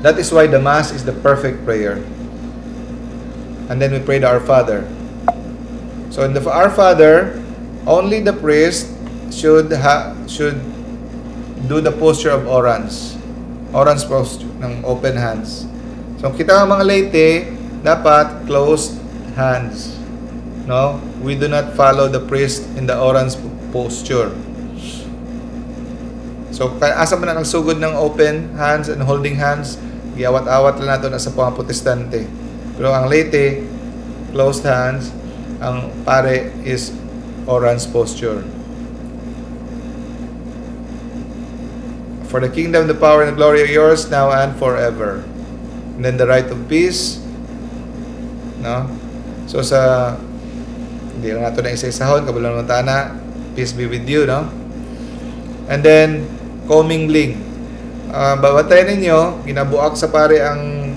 that is why the Mass is the perfect prayer. And then we pray to our Father. So, in the Our Father, only the priest should do the posture of orans. Orans posture, ng open hands. So, kita ang mga laity, dapat closed hands. No? We do not follow the priest in the orans posture. So, asa man ang sugod ng open hands and holding hands, giawat-awat lang nato na sa mga protestante. Pero ang laity, closed hands, ang pare is orans posture. For the kingdom, the power, and the glory are yours now and forever. And then the right of peace. No? So sa hindi lang nato na isa-isahon, kabulan ng tana, peace be with you, no? And then commingling. Babatay ninyo, ginabuak sa pare ang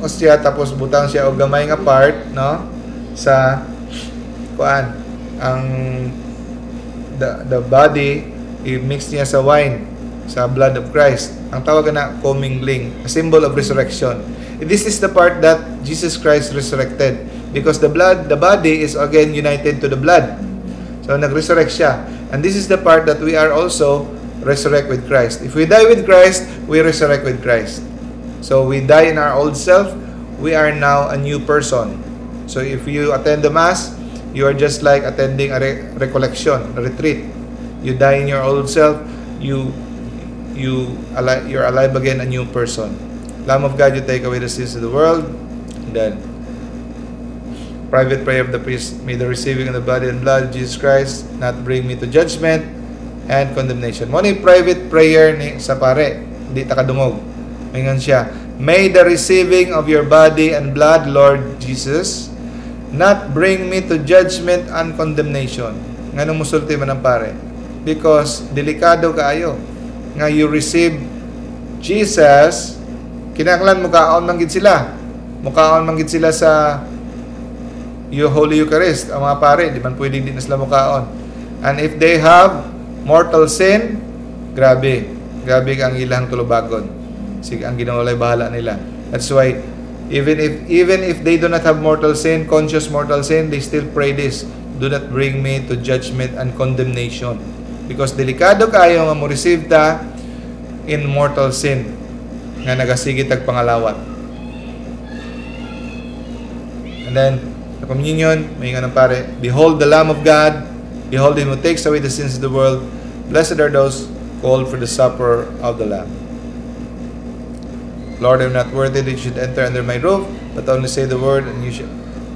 ostya, tapos butang siya og gamay nga part, no? Sa kuan, ang the body, i-mix niya sa wine, sa blood of Christ. Ang tawag na commingling, a symbol of resurrection. This is the part that Jesus Christ resurrected because the body is again united to the blood. So nag-resurrect siya. And this is the part that we are also resurrect with Christ. If we die with Christ, we resurrect with Christ. So we die in our old self, we are now a new person. So if you attend the Mass, you are just like attending a recollection, a retreat. You die in your old self, you're alive again, a new person. Lamb of God, you take away the sins of the world. And then private prayer of the priest, may the receiving of the body and blood of Jesus Christ not bring me to judgment and condemnation. Mo ni private prayer ni sa pare, di ta kadungog. Mingon siya, may the receiving of your body and blood, Lord Jesus, not bring me to judgment and condemnation. Nganong musulti man ang pare? Because delikado kaayo nga you receive Jesus, kinahanglan mukaon man gid sila. Mukaon man gid sila sa Holy Eucharist. Ang mga pare, di man pwedeng di na sila mukaon. And if they have mortal sin, grabe ang ilang tulubagon. Sige, ang Ginoo lay bahala nila. That's why even if they do not have mortal sin, conscious mortal sin, they still pray this, do not bring me to judgment and condemnation. Because delikado kayo nga mo receive ta in mortal sin nga nagasigi tag pangalawat. And then the communion, may nga ng pare, behold the Lamb of God, behold Him who takes away the sins of the world. Blessed are those called for the supper of the Lamb. Lord, I am not worthy that you should enter under my roof, but only say the word and you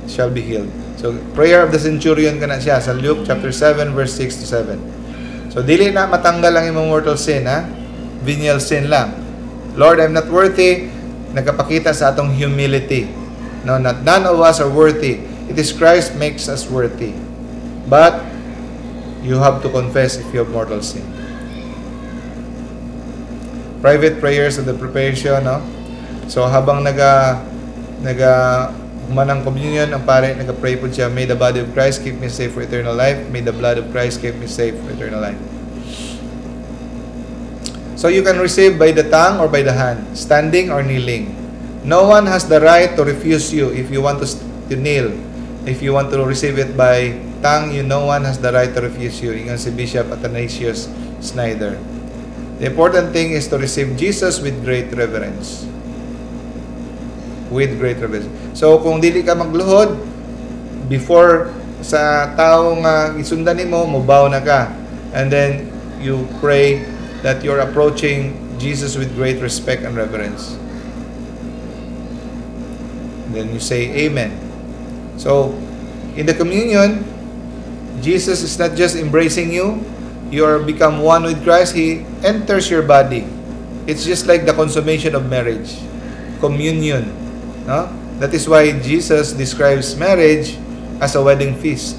shall be healed. So, prayer of the centurion ka na siya sa Luke chapter 7 verse 6 to 7. So, dili na matanggal ang imong mortal sin, ha? Venial sin lang. Lord, I am not worthy. Nagkapakita sa atong humility. No, none of us are worthy. It is Christ makes us worthy. But you have to confess if you have mortal sin. Private prayers of the preparation, no? So habang humanang communion, ang pare nagapray po siya, may the body of Christ keep me safe for eternal life. May the blood of Christ keep me safe for eternal life. So you can receive by the tongue or by the hand, standing or kneeling. No one has the right to refuse you if you want to kneel. If you want to receive it by tongue, no one has the right to refuse you. Ingon si Bishop Athanasius Snyder. The important thing is to receive Jesus with great reverence. With great reverence. So, kung dili ka magluhod, before sa taong isundan nimo, mubaw na ka. And then, you pray that you're approaching Jesus with great respect and reverence. Then you say Amen. So, in the communion, Jesus is not just embracing you. You are become one with Christ. He enters your body. It's just like the consummation of marriage. Communion. No? That is why Jesus describes marriage as a wedding feast.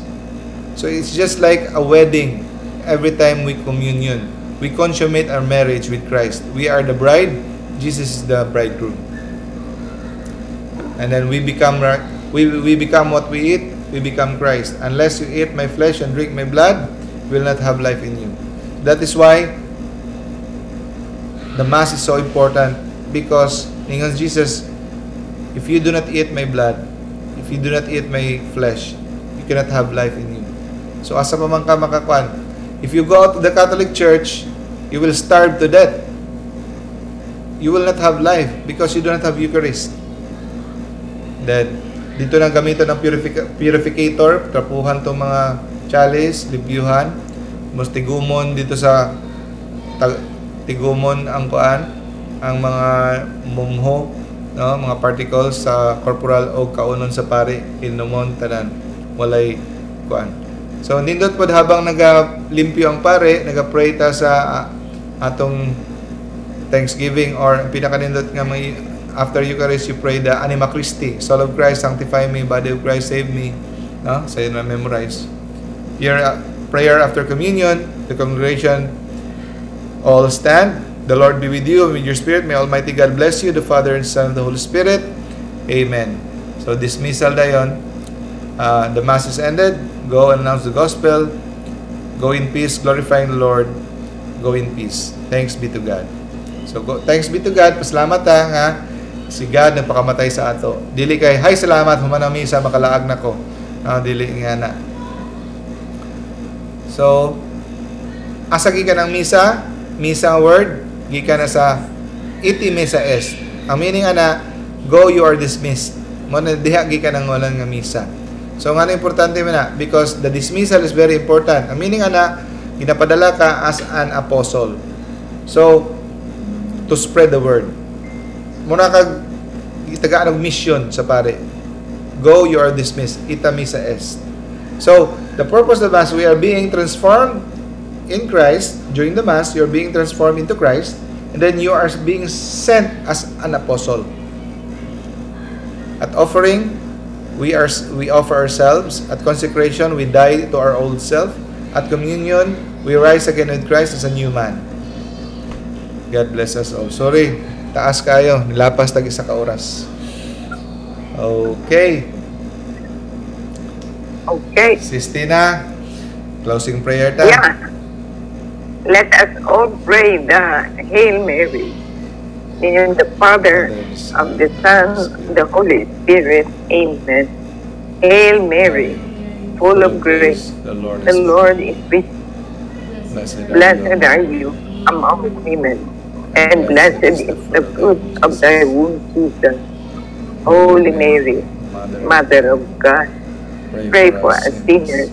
So it's just like a wedding every time we communion. We consummate our marriage with Christ. We are the bride. Jesus is the bridegroom. And then we become what we eat. We become Christ. Unless you eat my flesh and drink my blood, you will not have life in you. That is why the Mass is so important, because ningon Jesus, if you do not eat my blood, if you do not eat my flesh, you cannot have life in you. So asa pa man ka makakuan, if you go to the Catholic Church, you will starve to death. You will not have life because you do not have Eucharist. Then dito na gamiton ng purificator, trapuhan tong mga chalice, libyuhan, mas tigumon dito sa tigumon ang kuan, ang mga mumho, no, mga particles sa corporal o kaunon sa pari, inumon tanan walay kuan. So nindot pod habang nagalimpyo ang pare, nagapray ta sa atong Thanksgiving, or pinakanindot nga may after Eucharist, you pray the Anima Christi, Soul of Christ, sanctify me, Body of Christ, save me. No? So yun na memorize. Your prayer after communion, the congregation all stand. The Lord be with you and with your spirit. May Almighty God bless you, the Father and Son and the Holy Spirit. Amen. So dismissal na yun. The Mass is ended. Go and announce the Gospel. Go in peace, glorifying the Lord. Go in peace. Thanks be to God. So thanks be to God. Pasalamat nga si God nagpakamatay sa ato. Dili kay hay salamat humana misa makalaag nako. Dili nga na. So asa gikan ang misa? Misa word gikan na sa iti misa est. Ang meaning ana, go, you are dismissed. Mo na diha gikan ang walang nga misa. So nga importante man na, because the dismissal is very important. Ang meaning ana, ginapadala ka as an apostle. So to spread the word. Muna kag itagaan og mission sa pare. Go, you are dismissed. Ita misa est. So, the purpose of the Mass, we are being transformed in Christ. During the Mass, you are being transformed into Christ, and then you are being sent as an apostle. At offering, we offer ourselves. At consecration, we die to our old self. At communion, we rise again with Christ as a new man. God bless us all. Sorry, taas kayo. Nilapas tag isa ka oras. Okay. Okay. Sistina, closing prayer time. Yeah. Let us all pray the Hail Mary. In the Father, of the Son, of the Holy Spirit. Amen. Hail Mary, full of grace, the Lord is with you. Blessed are you among women, and blessed is the fruit of thy womb, Jesus. Holy Mary, Mother of God, pray for us sinners,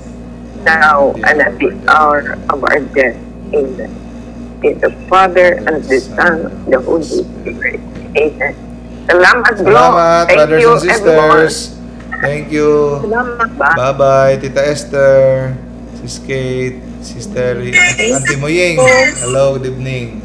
now and at the hour of our death. Amen. In the Father, and the Son, and the Holy Spirit. Amen. Salamat, bro. Salamat, Thank brothers you, and sisters. everyone. Thank you. Salamat ba? Bye-bye, Tita Esther, Sis Kate, Sister Auntie Moying. Hello, good evening.